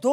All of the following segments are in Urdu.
2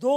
2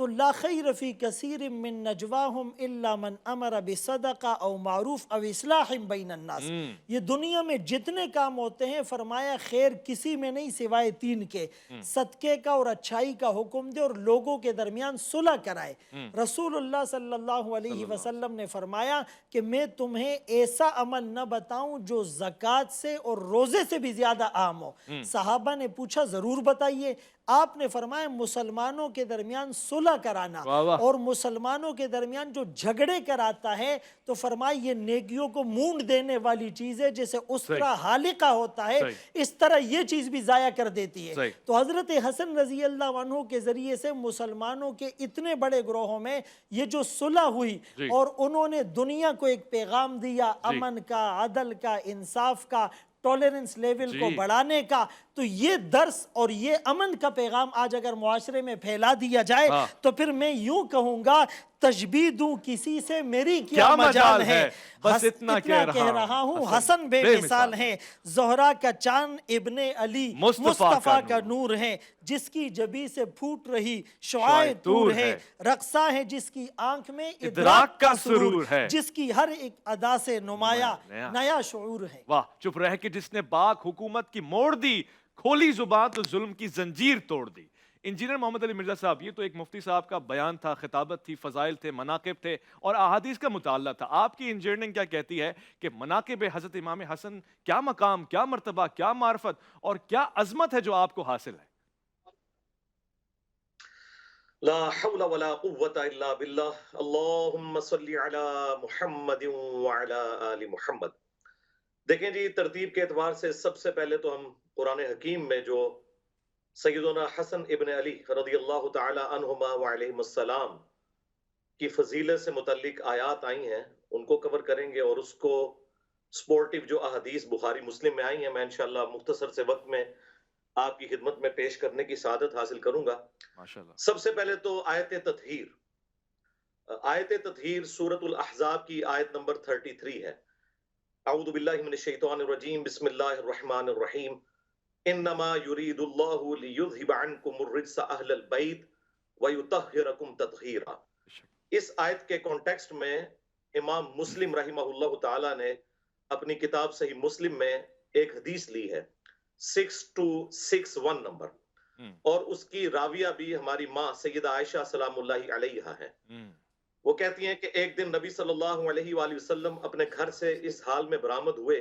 تو لا خیر فی کثیر من نجواہم الا من امر بصدقہ او معروف او اصلاح بین الناس. یہ دنیا میں جتنے کام ہوتے ہیں فرمایا خیر کسی میں نہیں سوائے تین کے، صدقے کا اور اچھائی کا حکم دے اور لوگوں کے درمیان صلح کرائے. رسول اللہ صلی اللہ علیہ وسلم نے فرمایا کہ میں تمہیں ایسا عمل نہ بتاؤں جو زکوٰۃ سے اور روزے سے بھی زیادہ عام ہو. صحابہ نے پوچھا ضرور بتائیے. آپ نے فرمایا مسلمانوں کے درمیان صلح کرانا. اور مسلمانوں کے درمیان جو جھگڑے کراتا ہے تو فرمایا یہ نیکیوں کو مونڈ دینے والی چیز ہے، جیسے اس طرح حالقہ ہوتا ہے اس طرح یہ چیز بھی ضائع کر دیتی ہے. تو حضرت حسن رضی اللہ عنہ کے ذریعے سے مسلمانوں کے اتنے بڑے گروہوں میں یہ جو صلح ہوئی اور انہوں نے دنیا کو ایک پیغام دیا امن کا، عدل کا، انصاف کا، ٹالرنس لیول کو بڑھانے کا، تو یہ درس اور یہ امن کا پیغام آج اگر معاشرے میں پھیلا دیا جائے تو پھر میں یوں کہوں گا تشبیہ دوں کسی سے میری کیا مجال ہے، بس اتنا کہہ رہا ہوں حسن بے مثال ہیں. زہرا کا چاند ابن علی مصطفیٰ کا نور ہے، جس کی جبی سے پھوٹ رہی شعاع طور ہے. رقصہ ہے جس کی آنکھ میں ادراک کا سرور ہے، جس کی ہر ایک ادا سے نمایاں نیا شعور ہے. واہ، چپ رہ کے جس نے باغ حکومت کی موڑ دی، کھولی زبان تو ظلم کی زنجیر توڑ دی. انجینئر محمد علی مرزا صاحب، یہ تو ایک مفتی صاحب کا بیان تھا، خطابت تھی، فضائل تھے، مناقب تھے اور احادیث کا مطالعہ تھا. آپ کی انجینئرنگ کیا کہتی ہے کہ مناقب حضرت امام حسن کیا مقام، کیا مرتبہ، کیا معرفت اور کیا عظمت ہے جو آپ کو حاصل ہے؟ لا حول ولا قوة الا باللہ. اللہم صلی علی محمد وعلی آل محمد. دیکھیں جی، ترتیب کے اعتبار سے سب سے پہلے تو ہم قرآن حکیم میں جو سیدنا حسن ابن علی رضی اللہ تعالی عنہما وعلیہم السلام کی فضیلت سے متعلق آیات آئی ہیں ان کو کور کریں گے، اور اس کو سپورٹیو جو احادیث بخاری مسلم میں آئی ہیں میں انشاءاللہ مختصر سے وقت میں آپ کی خدمت میں پیش کرنے کی سعادت حاصل کروں گا. سب سے پہلے تو آیت تطہیر. آیت تطہیر سورۃ الاحزاب کی آیت نمبر 33 ہے. اعوذ باللہ من الشیطان الرجیم، بسم اللہ الرحمن الرحیم. انما یرید اللہ لیذھب عنکم الرجس اہل البیت ویطہرکم تطہیرا. اس آیت کے کانٹیکسٹ میں امام مسلم رحمہ اللہ تعالی نے اپنی کتاب صحیح مسلم میں ایک حدیث لی ہے 6261 نمبر، اور اس کی راویہ بھی ہماری ماں سیدہ عائشہ سلام اللہ علیہا ہے. وہ کہتی ہیں کہ ایک دن نبی صلی اللہ علیہ وآلہ وسلم اپنے گھر سے اس حال میں برآمد ہوئے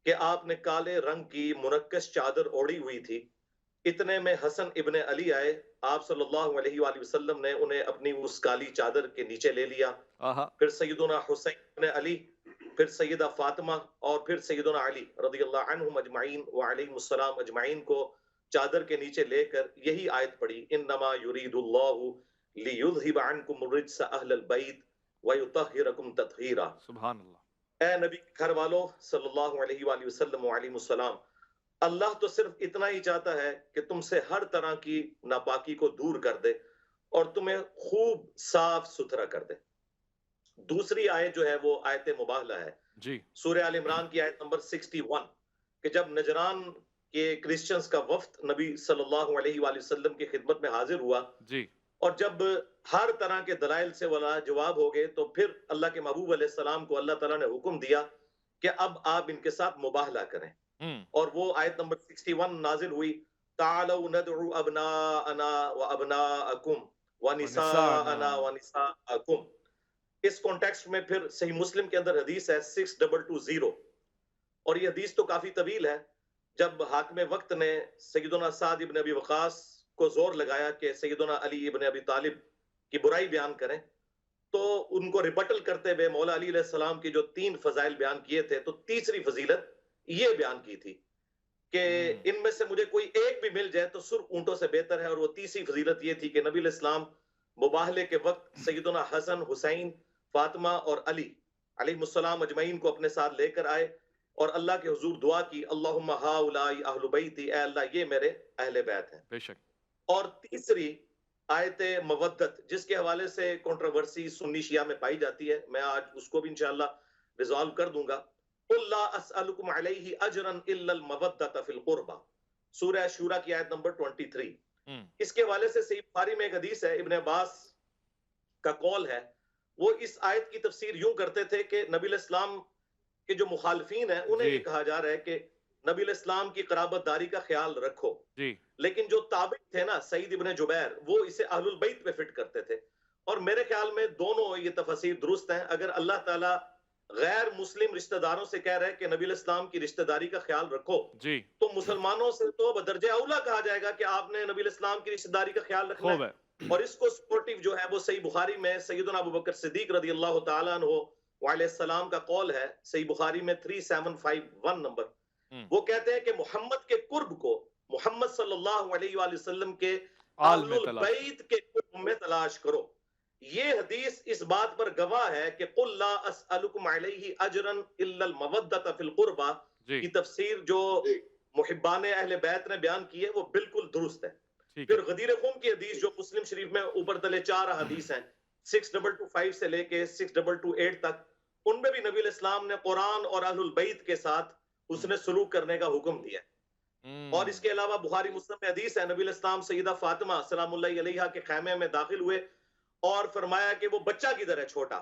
کہ آپ نے کالے رنگ کی منقش چادر اوڑھی ہوئی تھی. اتنے میں حسن ابن علی آئے. آپ صلی اللہ علیہ وآلہ وسلم نے انہیں اپنی اس کالی چادر کے نیچے لے لیا. پھر سیدنا حسین ابن علی، پھر سیدہ فاطمہ اور پھر سیدنا علی رضی اللہ عنہم اجمعین وعلیہم السلام اجمعین کو چادر کے نیچے لے کر یہی آیت پڑھی، انما یرید اللہ لیذھب عنکم الرجس اہل البیت ویطہرکم تطہیرا. سبحان اللہ. اے نبی کے گھر والوں صلی اللہ علیہ وآلہ وسلم وعلیہ السلام، اللہ تو صرف اتنا ہی چاہتا ہے کہ تم سے ہر طرح کی ناپاکی کو دور کر دے اور تمہیں خوب صاف ستھرا کر دے. دوسری آیت جو ہے وہ آیت مباہلہ ہے جی، سورہ آل عمران کی آیت نمبر 61 کہ جب نجران کے کرسچنز کا وفد نبی صلی اللہ علیہ وآلہ وسلم کی خدمت میں حاضر ہوا جی، اور جب ہر طرح کے دلائل سے ولا جواب ہو گئے تو پھر اللہ کے محبوب علیہ السلام کو اللہ تعالیٰ نے حکم دیا کہ اب آپ ان کے ساتھ مباہلہ کریں. اور وہ آیت نمبر 61 نازل ہوئی، تعالوا ندعو ابناءنا وابناءکم ونساءنا ونساءکم. اس کانٹیکسٹ میں پھر صحیح مسلم کے اندر حدیث ہے 6220، اور یہ حدیث تو کافی طویل ہے. جب حاکم وقت نے سیدنا سعد ابن ابی وقاص کو زور لگایا کہ سیدنا علی ابن ابی طالب کی برائی بیان کریں، تو ان کو ریبٹل کرتے ہوئے مولا علی علیہ السلام کی جو 3 فضائل بیان کیے تھے تو تیسری فضیلت یہ بیان کی تھی کہ ان میں سے مجھے کوئی ایک بھی مل جائے تو سرخ اونٹوں سے بہتر ہے. اور وہ تیسری فضیلت یہ تھی کہ نبی علیہ السلام مباہلے کے وقت سیدنا حسن، حسین، فاطمہ اور علی علیہ السلام اجمعین کو اپنے ساتھ لے کر آئے اور اللہ کے حضور دعا کی، اللہم ہؤلاء اہل بیتی، اے اللہ یہ میرے اہل بیت ہیں. بے شک. اور تیسری آیت مودت جس کے حوالے سے کنٹروورسی سنی شیعہ میں پائی جاتی ہے، میں آج اس کو بھی انشاءاللہ ریزالو کر دوں گا. قُلْ لَا أَسْأَلُكُمْ عَلَيْهِ أَجْرًا إِلَّا الْمَوَدَّةَ فِي الْقُرْبَى، سورہ شورى کی آیت نمبر 23. اس کے حوالے سے صحیح بخاری میں ایک حدیث ہے، ابن عباس کا قول ہے وہ اس آیت کی تفسیر یوں کرتے تھے کہ نبی علیہ السلام کے جو مخالفین ہیں انہیں یہ کہا جا رہا ہے کہ نبی علیہ السلام کی قرابت داری کا خیال رکھو، لیکن جو تابع تھے نا سعید ابن جبیر وہ اسے اہل البیت پہ فٹ کرتے تھے، اور میرے خیال میں دونوں یہ تفسیر درست ہیں۔ اگر اللہ تعالیٰ غیر مسلم رشتہ داروں سے کہہ رہے کہ نبی علیہ السلام کی رشتہ داری کا خیال رکھو تو مسلمانوں سے تو بدرجہ اولا کہا جائے گا کہ آپ نے نبی علیہ السلام کی رشتہ داری کا خیال رکھنا ہے۔ اور اس کو سپورٹیو جو ہے وہ صحیح بخاری میں سیدنا ابو بکر صدیق رضی اللہ تعالیٰ عنہ وعلیہ السلام کا قول ہے، صحیح بخاری میں 3751 نمبر، وہ کہتے ہیں کہ محمد کے قرب کو محمد صلی اللہ علیہ وآلہ وسلم کے اہل البیت کے قرب میں تلاش کرو۔ یہ حدیث اس بات پر گواہ ہے کہ قل لا اسألکم علیہ اجرا الا المودۃ فی القربہ کی تفسیر جو محبان اہل بیت نے بیان کی ہے وہ بالکل درست ہے۔ پھر غدیر خون کی حدیث جو مسلم شریف میں اوپر تلے 4 حدیث ہیں 6225 سے لے کے 6228 تک، ان میں بھی نبی علیہ السلام نے قرآن اور اہل البیت کے ساتھ اس نے سلوک کرنے کا حکم دیا ہے۔ اور اس کے علاوہ بخاری مسلم میں حدیث ہے نبی علیہ السلام سیدہ فاطمہ سلام اللہ علیہا کے خیمے میں داخل ہوئے اور فرمایا کہ وہ بچہ کی طرح چھوٹا،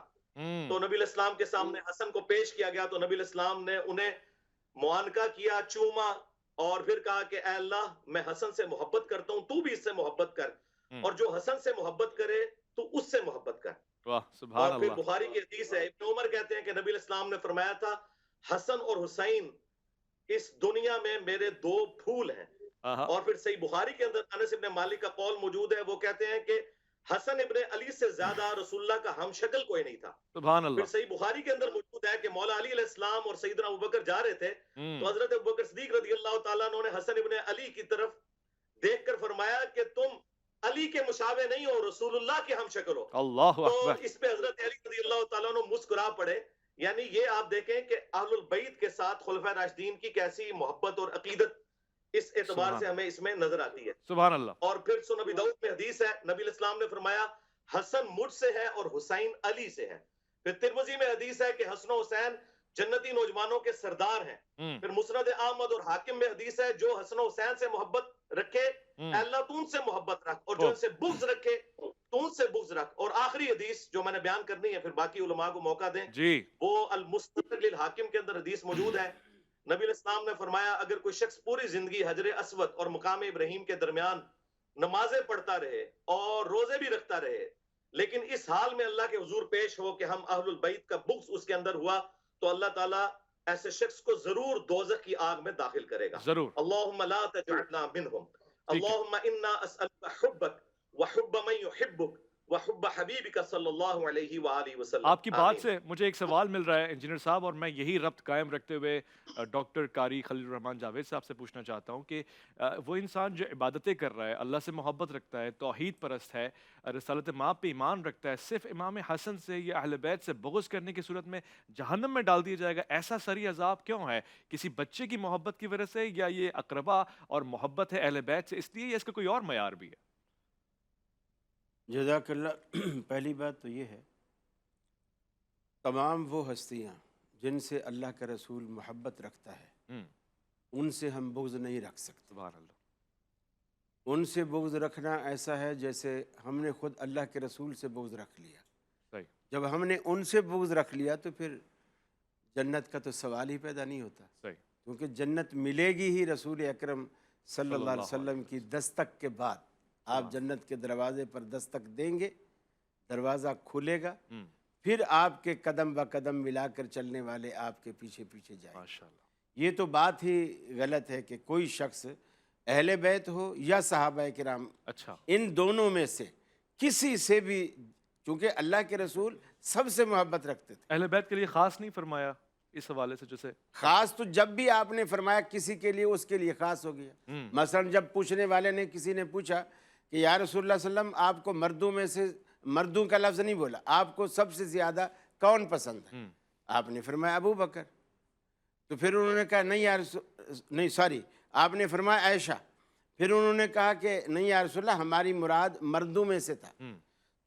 تو نبی علیہ السلام کے سامنے حسن کو پیش کیا گیا تو نبی علیہ السلام نے انہیں معانقہ کیا، چوما، اور پھر کہا کہ اے اللہ میں حسن سے محبت کرتا ہوں، تو بھی اس سے محبت کر، اور جو حسن سے محبت کرے تو اس سے محبت کر۔ اور پھر بخاری کی حدیث ہے ابن عمر کہتے ہیں کہ نبی علیہ السلام نے فرمایا تھا حسن اور حسین اس دنیا میں میرے 2 پھول ہیں۔ اور پھر صحیح بخاری کے اندر انس ابن مالک کا قول موجود ہے، وہ کہتے ہیں کہ حسن ابن علی سے زیادہ رسول اللہ کا ہم شکل کوئی نہیں تھا۔ سبحان اللہ۔ پھر صحیح بخاری کے اندر موجود ہے کہ مولا علی علیہ السلام اور سیدنا ابوبکر جا رہے تھے تو حضرت ابوبکر صدیق رضی اللہ تعالیٰ عنہ نے حسن ابن علی کی طرف دیکھ کر فرمایا کہ تم علی کے مشابہ نہیں ہو، رسول اللہ کے ہم شکل ہو۔ اللہ تو اکبر۔ اس پہ حضرت علی رضی اللہ تعالیٰ عنہ مسکرا پڑے۔ یعنی یہ آپ دیکھیں کہ اہل البیت کے ساتھ خلفائے راشدین کی کیسی محبت اور عقیدت اس اعتبار سے ہمیں اس میں نظر آتی ہے۔ سبحان اللہ۔ اور پھر سنن نبی داؤد میں حدیث ہے نبی علیہ السلام نے فرمایا حسن مجھ سے ہے اور حسین علی سے ہے۔ پھر ترمذی میں حدیث ہے کہ حسن و حسین جنتی نوجوانوں کے سردار ہیں۔ پھر مسند احمد اور حاکم میں حدیث ہے جو حسن و حسین سے محبت رکھے اے اللہ تو ان سے محبت رکھ، اور جو ان سے بغض رکھے تو ان سے بغض رکھ۔ اور آخری حدیث جو میں نے بیان کرنی ہے پھر باقی علماء کو موقع دیں، وہ المستدرک للحاکم کے اندر حدیث موجود ہے۔ نبی علیہ السلام نے فرمایا اگر کوئی شخص پوری زندگی حجر اسود اور مقام ابراہیم کے درمیان نمازیں پڑھتا رہے اور روزے بھی رکھتا رہے لیکن اس حال میں اللہ کے حضور پیش ہو کہ ہم اہل البیت کا بغض اس کے اندر ہوا تو اللہ تعالیٰ ایسے شخص کو ضرور دوزخ کی آگ میں داخل کرے گا۔ ضرور۔ اللہم لا تجعلنا منہم، اللہم انا اسألک حبک وحب من یحبک وحب حبیبک صلی اللہ علیہ وآلہ وسلم۔ آپ کی بات سے مجھے ایک سوال مل رہا ہے انجینئر صاحب، اور میں یہی ربط قائم رکھتے ہوئے ڈاکٹر قاری خلیل الرحمان جاوید صاحب سے پوچھنا چاہتا ہوں کہ وہ انسان جو عبادتیں کر رہا ہے، اللہ سے محبت رکھتا ہے، توحید پرست ہے، رسالت مآب پہ ایمان رکھتا ہے، صرف امام حسن سے یا اہل بیت سے بغض کرنے کی صورت میں جہنم میں ڈال دیا جائے گا، ایسا سری عذاب کیوں ہے؟ کسی بچے کی محبت کی وجہ سے، یا یہ اقربا اور محبت ہے اہل بیت سے اس لیے، یا اس کا کوئی اور معیار بھی ہے؟ جزاک اللہ۔ پہلی بات تو یہ ہے تمام وہ ہستیاں جن سے اللہ کا رسول محبت رکھتا ہے ان سے ہم بغض نہیں رکھ سکتے۔ سبحان اللہ۔ ان سے بغض رکھنا ایسا ہے جیسے ہم نے خود اللہ کے رسول سے بغض رکھ لیا۔ صحیح۔ جب ہم نے ان سے بغض رکھ لیا تو پھر جنت کا تو سوال ہی پیدا نہیں ہوتا، صحیح۔ کیونکہ جنت ملے گی ہی رسول اکرم صلی اللہ علیہ وسلم کی دستک کے بعد۔ آپ جنت کے دروازے پر دستک دیں گے، دروازہ کھلے گا، پھر آپ کے قدم با قدم ملا کر چلنے والے آپ کے پیچھے پیچھے جائیں۔ ماشاءاللہ۔ یہ تو بات ہی غلط ہے کہ کوئی شخص اہل بیت ہو یا صحابہ کرام، اچھا، ان دونوں میں سے کسی سے بھی، چونکہ اللہ کے رسول سب سے محبت رکھتے تھے۔ اہل بیت کے لیے خاص نہیں فرمایا اس حوالے سے؟ جیسے خاص تو جب بھی آپ نے فرمایا کسی کے لیے اس کے لیے خاص ہو گیا۔ مثلا جب پوچھنے والے نے، کسی نے پوچھا کہ یا رسول اللہ صلی اللہ علیہ وسلم آپ کو مردوں میں سے، مردوں کا لفظ نہیں بولا، آپ کو سب سے زیادہ کون پسند ہے؟ آپ نے فرمایا ابو بکر۔ تو پھر انہوں نے کہا نہیں یا نہیں سوری آپ نے فرمایا عائشہ۔ پھر انہوں نے کہا کہ نہیں یا رسول اللہ ہماری مراد مردوں میں سے تھا۔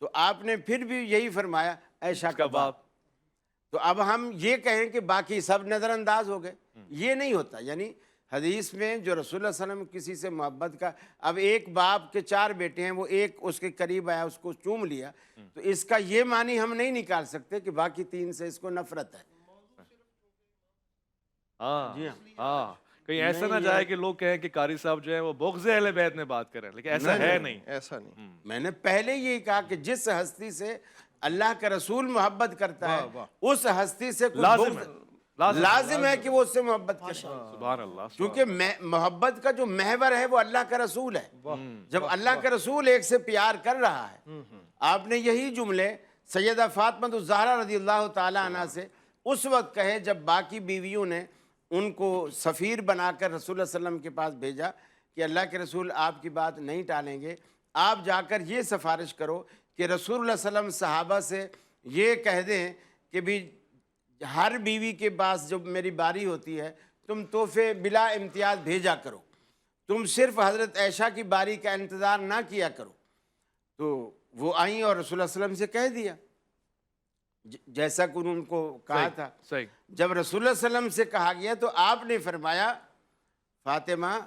تو آپ نے پھر بھی یہی فرمایا عائشہ کا باپ۔ تو اب ہم یہ کہیں کہ باقی سب نظر انداز ہو گئے، یہ نہیں ہوتا۔ یعنی حدیث میں جو رسول اللہ صلی اللہ علیہ وسلم کسی سے محبت کا، اب ایک باپ کے 4 بیٹے ہیں، وہ ایک اس کے قریب آیا، اس کو چوم لیا، تو اس کا یہ معنی ہم نہیں نکال سکتے کہ باقی 3 سے اس کو نفرت ہے۔ ہاں کہیں ایسا نہ جائے کہ لوگ کہیں کہ قاری صاحب جو ہے وہ بغض اہل بیت میں بات کریں، لیکن ایسا ہے نہیں، ایسا نہیں۔ میں نے پہلے یہی کہا کہ جس ہستی سے اللہ کا رسول محبت کرتا ہے اس ہستی سے لازم ہے کہ وہ اس سے محبت کرے، سبحان اللہ، کیونکہ محبت کا جو محور ہے وہ اللہ کا رسول ہے۔ جب اللہ کا رسول ایک سے پیار کر رہا ہے، آپ نے یہی جملے سیدہ فاطمہ الزہرا رضی اللہ تعالی عنہ سے اس وقت کہے جب باقی بیویوں نے ان کو سفیر بنا کر رسول اللہ صلی اللہ علیہ وسلم کے پاس بھیجا کہ اللہ کے رسول آپ کی بات نہیں ٹالیں گے، آپ جا کر یہ سفارش کرو کہ رسول اللہ صلی اللہ علیہ وسلم صحابہ سے یہ کہہ دیں کہ بھی ہر بیوی کے پاس جب میری باری ہوتی ہے تم تحفے بلا امتیاز بھیجا کرو، تم صرف حضرت عائشہ کی باری کا انتظار نہ کیا کرو۔ تو وہ آئیں اور رسول اللہ صلی اللہ علیہ وسلم سے کہہ دیا جیسا کہ ان کو کہا تھا۔ صحیح، جب رسول اللہ صلی اللہ علیہ وسلم سے کہا گیا تو آپ نے فرمایا فاطمہ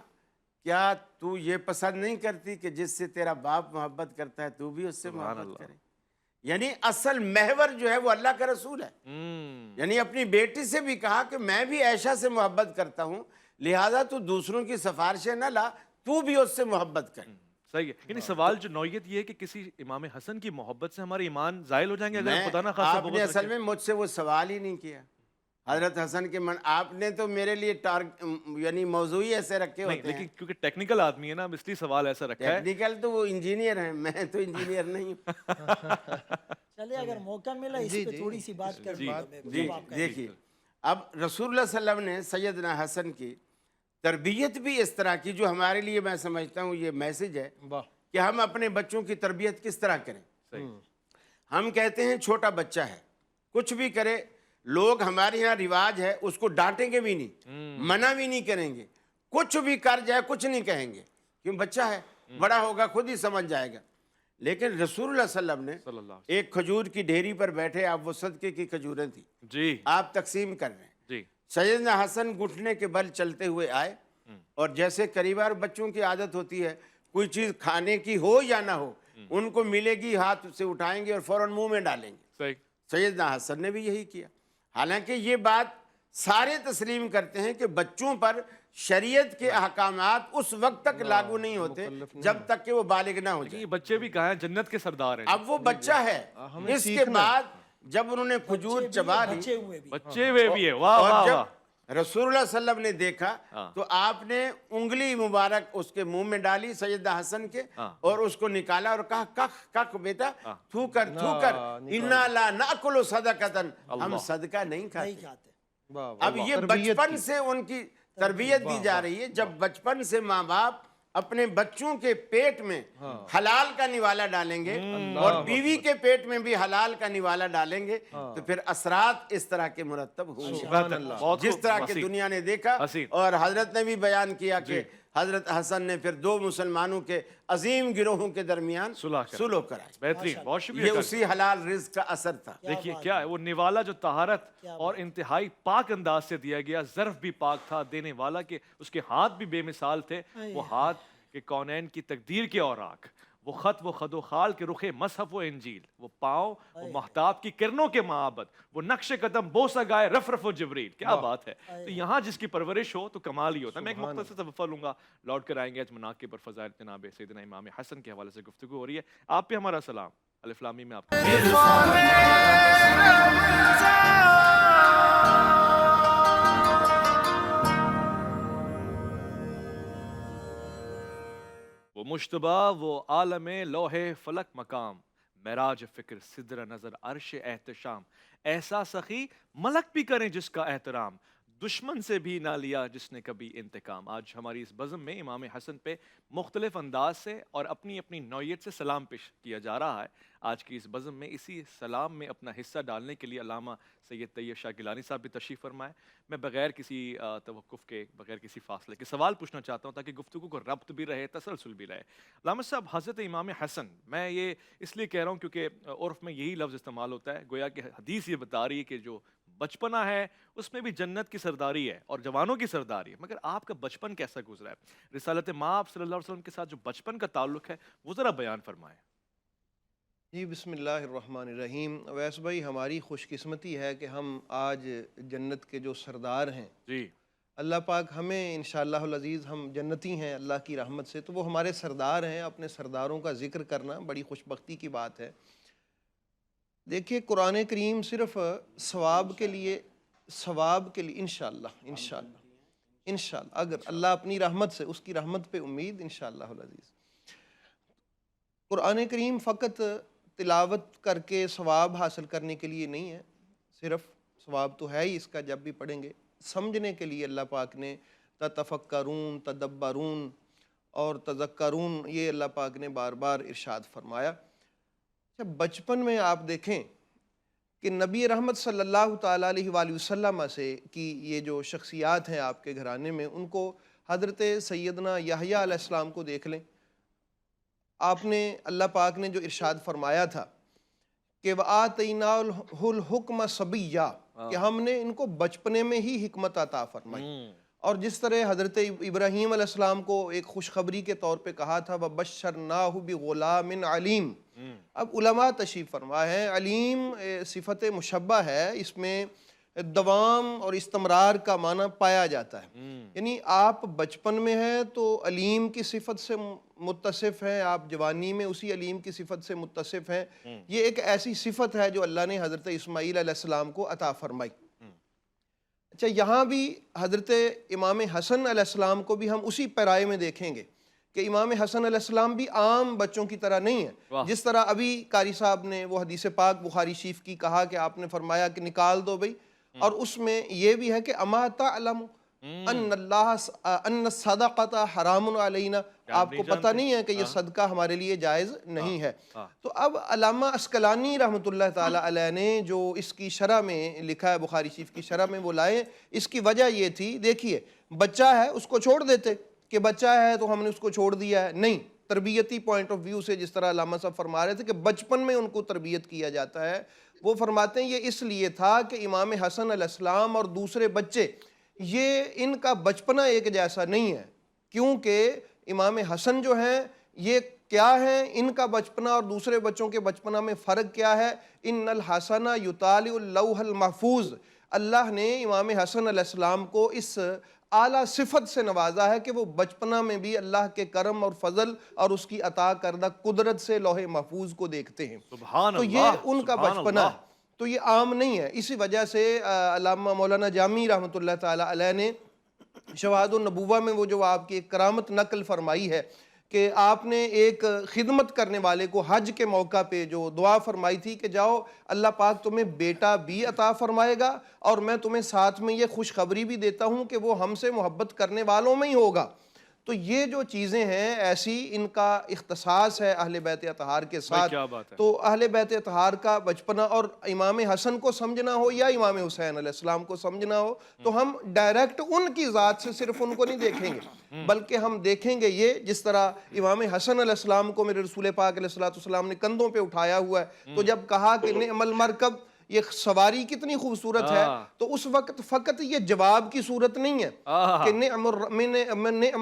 کیا تو یہ پسند نہیں کرتی کہ جس سے تیرا باپ محبت کرتا ہے تو بھی اس سے محبت کرے؟ یعنی اصل محور جو ہے وہ اللہ کا رسول ہے۔ یعنی اپنی بیٹی سے بھی کہا کہ میں بھی عائشہ سے محبت کرتا ہوں، لہذا تو دوسروں کی سفارشیں نہ لا، تو بھی اس سے محبت کر۔ صحیح ہے، یعنی سوال جو نوعیت یہ ہے کہ کسی امام حسن کی محبت سے ہمارے ایمان زائل ہو جائیں گے اگر خدا نہ خواستہ آپ نے بغض اصل رکھیں؟ میں مجھ سے وہ سوال ہی نہیں کیا حضرت حسن کے آپ نے تو میرے لیے یعنی موضوعی ایسے رکھے نہیں، ہوتے ہیں، لیکن کیونکہ ٹیکنیکل آدمی ہے نا، اس لیے سوال ایسا رکھا ہے۔ ٹیکنیکل تو وہ انجینئر ہیں، میں تو انجینئر نہیں ہوں۔ چلے اگر موقع ملا اس پہ تھوڑی سی بات کر جی دیکھیے، اب رسول اللہ صلی اللہ علیہ وسلم نے سیدنا حسن کی تربیت بھی اس طرح کی جو ہمارے لیے میں سمجھتا ہوں یہ میسج ہے کہ ہم اپنے بچوں کی تربیت کس طرح کریں۔ ہم کہتے ہیں چھوٹا بچہ ہے کچھ بھی کرے، لوگ ہمارے یہاں رواج ہے اس کو ڈانٹیں گے بھی نہیں، منع بھی نہیں کریں گے، کچھ بھی کر جائے کچھ نہیں کہیں گے کیوں بچہ ہے، بڑا ہوگا خود ہی سمجھ جائے گا۔ لیکن رسول اللہ صلی اللہ علیہ وسلم نے ایک کھجور کی ڈھیری پر بیٹھے، آپ وہ صدقے کی کھجوریں تھیں جی آپ تقسیم کر رہے ہیں، جی، سیدنا حسن گھٹنے کے بل چلتے ہوئے آئے اور جیسے قریبار بچوں کی عادت ہوتی ہے کوئی چیز کھانے کی ہو یا نہ ہو ان کو ملے گی ہاتھ سے اٹھائیں گے اور فوراً منہ میں ڈالیں گے۔ صحیح، سیدنا حسن نے بھی یہی کیا، حالانکہ یہ بات سارے تسلیم کرتے ہیں کہ بچوں پر شریعت کے احکامات اس وقت تک لاگو نہیں ہوتے جب تک کہ وہ بالغ نہ ہو جائے۔ یہ بچے بھی کہاں ہیں، جنت کے سردار ہیں، اب وہ بچہ ہے، اس کے بعد جب انہوں نے کھجور چبا لی، بچے ہوئے بھی ہے، واہ اور واہ واہ، جب رسول اللہ صلی اللہ علیہ وسلم نے دیکھا تو آپ نے انگلی مبارک اس کے منہ میں ڈالی سیدنا حسن کے اور اس کو نکالا اور کہا کخ کخ بیٹا تھو کر انا لا ناکل صدقۃ، ہم صدقہ نہیں کھاتے۔ اب یہ بچپن سے ان کی تربیت دی جا رہی ہے، جب بچپن سے ماں باپ اپنے بچوں کے پیٹ میں حلال کا نوالا ڈالیں گے اور بیوی کے پیٹ میں بھی حلال کا نوالا ڈالیں گے تو پھر اثرات اس طرح کے مرتب ہوں گے جس طرح کی دنیا نے دیکھا۔ اور حضرت نے بھی بیان کیا کہ حضرت حسن نے پھر 2 مسلمانوں کے عظیم گروہوں کے درمیان صلح کرائی۔ بہترین، بہت شکریہ۔ یہ اسی حلال رزق کا اثر تھا۔ دیکھیے کیا ہے وہ نوالا جو طہارت اور انتہائی پاک انداز سے دیا گیا، ظرف بھی پاک تھا، دینے والا کے اس کے ہاتھ بھی بے مثال تھے، وہ ہاتھ کہ کونین کی تقدیر کے اوراق، وہ خط و خد و خال کے رخ مصحف و انجیل، وہ پاؤں وہ محتاب کی کرنوں کے معابد، وہ نقش قدم بوسہ گائے رف رف و جبریل۔ کیا بات ہے، تو یہاں جس کی پرورش ہو تو کمال ہی ہوتا ہے۔ میں ایک مختصر سا وقفہ لوں گا، لوٹ کر آئیں گے۔ آج مناقب پر فضائل جناب سیدنا امام حسن کے حوالے سے گفتگو ہو رہی ہے۔ آپ پہ ہمارا سلام، الف لام میم میں آپ کو وہ مشتبہ، وہ عالم لوح فلک مقام، معراج فکر صدر نظر عرش احتشام، ایسا سخی ملک بھی کریں جس کا احترام، دشمن سے بھی نہ لیا جس نے کبھی انتقام۔ آج ہماری اس بزم میں امام حسن پہ مختلف انداز سے اور اپنی اپنی نوعیت سے سلام پیش کیا جا رہا ہے۔ آج کی اس بزم میں اسی سلام میں اپنا حصہ ڈالنے کے لیے علامہ سید طیب شاہ گیلانی صاحب بھی تشریف فرمائے۔ میں بغیر کسی توقف کے، بغیر کسی فاصلے کے سوال پوچھنا چاہتا ہوں تاکہ گفتگو کو ربط بھی رہے، تسلسل بھی رہے۔ علامہ صاحب، حضرت امام حسن، میں یہ اس لیے کہہ رہا ہوں کیونکہ عرف میں یہی لفظ استعمال ہوتا ہے، گویا کہ حدیث یہ بتا رہی ہے کہ جو بچپنا ہے اس میں بھی جنت کی سرداری ہے اور جوانوں کی سرداری ہے، مگر آپ کا بچپن کیسا گزرا ہے؟ رسالت مآب صلی اللہ علیہ وسلم کے ساتھ جو بچپن کا تعلق ہے وہ ذرا بیان فرمائیں۔ جی بسم اللہ الرحمن الرحیم۔ ویس بھائی، ہماری خوش قسمتی ہے کہ ہم آج جنت کے جو سردار ہیں، جی اللہ پاک ہمیں انشاءاللہ العزیز، ہم جنتی ہیں اللہ کی رحمت سے، تو وہ ہمارے سردار ہیں۔ اپنے سرداروں کا ذکر کرنا بڑی خوش بختی کی بات ہے۔ دیکھیے، قرآن کریم صرف ثواب کے لیے انشاءاللہ اگر اللہ اپنی رحمت سے، اس کی رحمت پہ امید انشاءاللہ العزیز، قرآن کریم فقط تلاوت کر کے ثواب حاصل کرنے کے لیے نہیں ہے، صرف ثواب تو ہے ہی اس کا جب بھی پڑھیں گے، سمجھنے کے لیے اللہ پاک نے تتفکرون، تدبرون اور تذکرون، یہ اللہ پاک نے بار بار ارشاد فرمایا۔ جب بچپن میں آپ دیکھیں کہ نبی رحمت صلی اللہ تعالیٰ علیہ وآلہ وسلم سے کی یہ جو شخصیات ہیں آپ کے گھرانے میں، ان کو حضرت سیدنا یحییٰ علیہ السلام کو دیکھ لیں۔ آپ نے، اللہ پاک نے جو ارشاد فرمایا تھا کہ وَآتَيْنَاهُ الْحُكْمَ صَبِيًّا، کہ ہم نے ان کو بچپنے میں ہی حکمت عطا فرمائی۔ اور جس طرح حضرت ابراہیم علیہ السلام کو ایک خوشخبری کے طور پہ کہا تھا وَبَشَّرْنَاهُ بِغُلَامٍ عَلِيمٍ، اب علماء تشریف فرما ہے، علیم صفت مشبہ ہے، اس میں دوام اور استمرار کا معنی پایا جاتا ہے، یعنی آپ بچپن میں ہیں تو علیم کی صفت سے متصف ہیں، آپ جوانی میں اسی علیم کی صفت سے متصف ہیں۔ یہ ایک ایسی صفت ہے جو اللہ نے حضرت اسماعیل علیہ السلام کو عطا فرمائی۔ اچھا، یہاں بھی حضرت امام حسن علیہ السلام کو بھی ہم اسی پیرائے میں دیکھیں گے کہ امام حسن علیہ السلام بھی عام بچوں کی طرح نہیں ہے۔ جس طرح ابھی قاری صاحب نے وہ حدیث پاک بخاری شریف کی کہا کہ آپ نے فرمایا کہ نکال دو بھئی، اور اس میں یہ بھی ہے کہ اما تعلم ان الصدقۃ حرام علینا، آپ کو پتہ نہیں ہے کہ یہ صدقہ ہمارے لیے جائز نہیں ہے۔ تو اب علامہ عسقلانی رحمۃ اللہ تعالی علیہ نے جو اس کی شرح میں لکھا ہے، بخاری شریف کی شرح میں وہ لائے، اس کی وجہ یہ تھی، دیکھیے بچہ ہے اس کو چھوڑ دیتے کہ بچہ ہے تو ہم نے اس کو چھوڑ دیا ہے، نہیں، تربیتی پوائنٹ آف ویو سے جس طرح علامہ صاحب فرما رہے تھے کہ بچپن میں ان کو تربیت کیا جاتا ہے، وہ فرماتے ہیں یہ اس لیے تھا کہ امام حسن علیہ السلام اور دوسرے بچے، یہ ان کا بچپنا ایک جیسا نہیں ہے، کیونکہ امام حسن جو ہیں یہ کیا ہے، ان کا بچپنا اور دوسرے بچوں کے بچپنا میں فرق کیا ہے؟ ان الحسن یطالع اللوح المحفوظ، اللہ نے امام حسن علیہ السلام کو اس اعلیٰ صفت سے نوازا ہے کہ وہ بچپنا میں بھی اللہ کے کرم اور فضل اور اس کی عطا کردہ قدرت سے لوح محفوظ کو دیکھتے ہیں۔ سبحان تو اللہ، یہ ان کا سبحان بچپنا اللہ۔ ہے، تو یہ عام نہیں ہے۔ اسی وجہ سے علامہ مولانا جامی رحمۃ اللہ تعالی علیہ نے شواہد النبوہ میں وہ جو آپ کی ایک کرامت نقل فرمائی ہے کہ آپ نے ایک خدمت کرنے والے کو حج کے موقع پہ جو دعا فرمائی تھی کہ جاؤ اللہ پاک تمہیں بیٹا بھی عطا فرمائے گا اور میں تمہیں ساتھ میں یہ خوشخبری بھی دیتا ہوں کہ وہ ہم سے محبت کرنے والوں میں ہی ہوگا۔ تو یہ جو چیزیں ہیں ایسی، ان کا اختصاص ہے اہل بیت اطہار کے ساتھ۔ کیا بات ہے۔ تو اہل بیت اطہار کا بچپنا، اور امام حسن کو سمجھنا ہو یا امام حسین علیہ السلام کو سمجھنا ہو تو ہم ڈائریکٹ ان کی ذات سے صرف ان کو نہیں دیکھیں گے، بلکہ ہم دیکھیں گے یہ جس طرح امام حسن علیہ السلام کو میرے رسول پاک علیہ السلام نے کندھوں پہ اٹھایا ہوا ہے، تو جب کہا کہ نعم المرکب، یہ سواری کتنی خوبصورت ہے، تو اس وقت فقط یہ جواب کی صورت نہیں ہے کہ نعم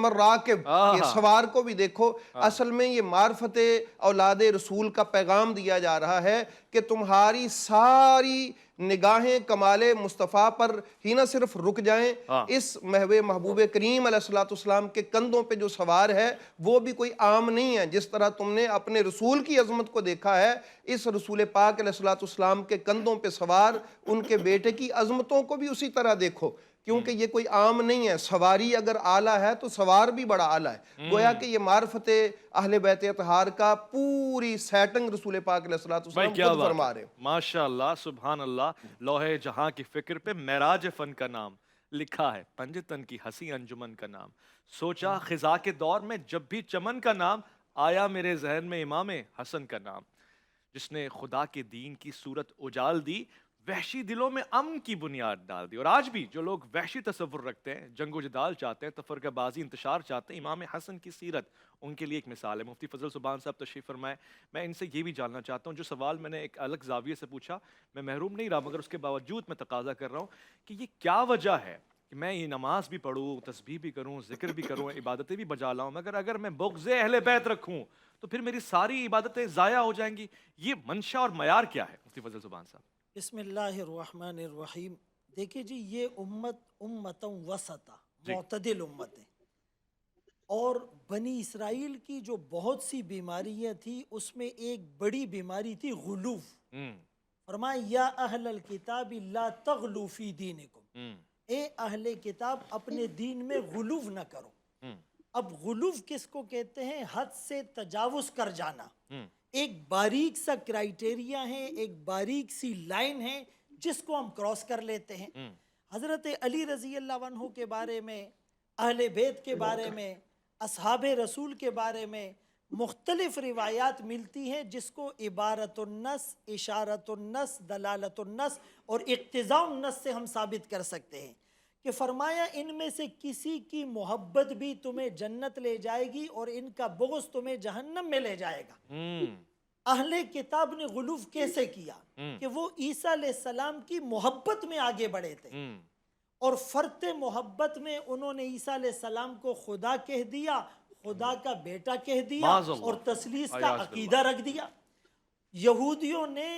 الراکب، یہ سوار کو بھی دیکھو، اصل میں یہ معرفت اولاد رسول کا پیغام دیا جا رہا ہے کہ تمہاری ساری نگاہیں کمال مصطفیٰ پر ہی نہ صرف رک جائیں، اس محبوب کریم علیہ السلام کے کندھوں پہ جو سوار ہے وہ بھی کوئی عام نہیں ہے۔ جس طرح تم نے اپنے رسول کی عظمت کو دیکھا ہے، اس رسول پاک علیہ السلام کے کندھوں پہ سوار ان کے بیٹے کی عظمتوں کو بھی اسی طرح دیکھو، کیونکہ یہ کوئی عام نہیں ہے۔ سواری اگر اعلیٰ ہے تو سوار بھی بڑا اعلیٰ ہے، گویا کہ یہ معرفت اہل بیت اطہار کا پوری سیٹنگ رسول پاک علیہ السلام خود فرما رہے ہیں۔ ماشاءاللہ، سبحان اللہ۔ لوح جہاں کی فکر پہ معراج فن کا نام لکھا ہے، پنجتن کی ہنسی انجمن کا نام، سوچا خزاں کے دور میں جب بھی چمن کا نام آیا میرے ذہن میں امام حسن کا نام، جس نے خدا کے دین کی صورت اجال دی، وحشی دلوں میں امن کی بنیاد ڈال دی. اور آج بھی جو لوگ وحشی تصور رکھتے ہیں, جنگ و جدال چاہتے ہیں, تفرقہ بازی انتشار چاہتے ہیں, امام حسن کی سیرت ان کے لیے ایک مثال ہے. مفتی فضل سبحان صاحب تشریف فرمائے. میں ان سے یہ بھی جاننا چاہتا ہوں, جو سوال میں نے ایک الگ زاویے سے پوچھا, میں محروم نہیں رہا, مگر اس کے باوجود میں تقاضا کر رہا ہوں کہ یہ کیا وجہ ہے کہ میں یہ نماز بھی پڑھوں, تسبیح بھی کروں, ذکر بھی کروں, عبادتیں بھی بجا لاؤں, مگر اگر میں بغض اہل بیت رکھوں تو پھر میری ساری عبادتیں ضائع ہو جائیں گی. یہ منشا اور معیار کیا ہے مفتی فضل سبحان صاحب؟ بسم اللہ الرحمن الرحیم. دیکھیں جی, یہ امت امتوں وسطا, معتدل امت ہے, اور بنی اسرائیل کی جو بہت سی بیماریاں تھی اس میں ایک بڑی بیماری تھی غلو. فرمایا یا اہل الکتاب لا تغلو فی دینکم, اے اہل کتاب اپنے دین میں غلو نہ کرو. اب غلو کس کو کہتے ہیں؟ حد سے تجاوز کر جانا. ایک باریک سا کرائیٹیریا ہے, ایک باریک سی لائن ہے جس کو ہم کراس کر لیتے ہیں. حضرت علی رضی اللہ عنہ کے بارے میں, اہل بیت کے بارے میں, اصحاب رسول کے بارے میں مختلف روایات ملتی ہیں جس کو عبارت النص, اشارت النص, دلالت النص اور اقتضاء النص سے ہم ثابت کر سکتے ہیں کہ فرمایا ان میں سے کسی کی محبت بھی تمہیں جنت لے جائے گی اور ان کا بغض تمہیں جہنم میں لے جائے گا. اہل کتاب نے غلو کیسے کیا کہ وہ عیسیٰ علیہ السلام کی محبت میں آگے بڑھے تھے, اور فرط محبت میں انہوں نے عیسیٰ علیہ السلام کو خدا کہہ دیا, خدا کا بیٹا کہہ دیا, اور تثلیث کا عقیدہ رکھ دیا. یہودیوں نے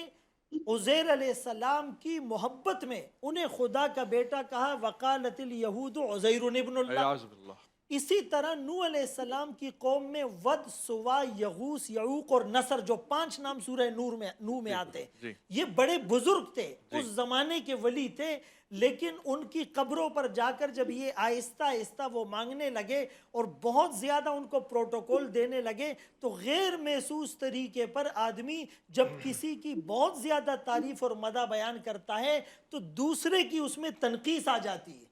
عزیر علیہ السلام کی محبت میں انہیں خدا کا بیٹا کہا, وقالت الیہود عزیر ابن اللہ. اسی طرح نوح علیہ السلام کی قوم میں ود, سوا, یغوس, یعوق اور نصر, جو 5 نام سورہ نوح میں آتے ہیں, یہ بڑے بزرگ تھے, اس زمانے کے ولی تھے, لیکن ان کی قبروں پر جا کر جب یہ آہستہ آہستہ وہ مانگنے لگے اور بہت زیادہ ان کو پروٹوکول دینے لگے, تو غیر محسوس طریقے پر آدمی جب کسی کی بہت زیادہ تعریف اور مدح بیان کرتا ہے تو دوسرے کی اس میں تنقیص آ جاتی ہے.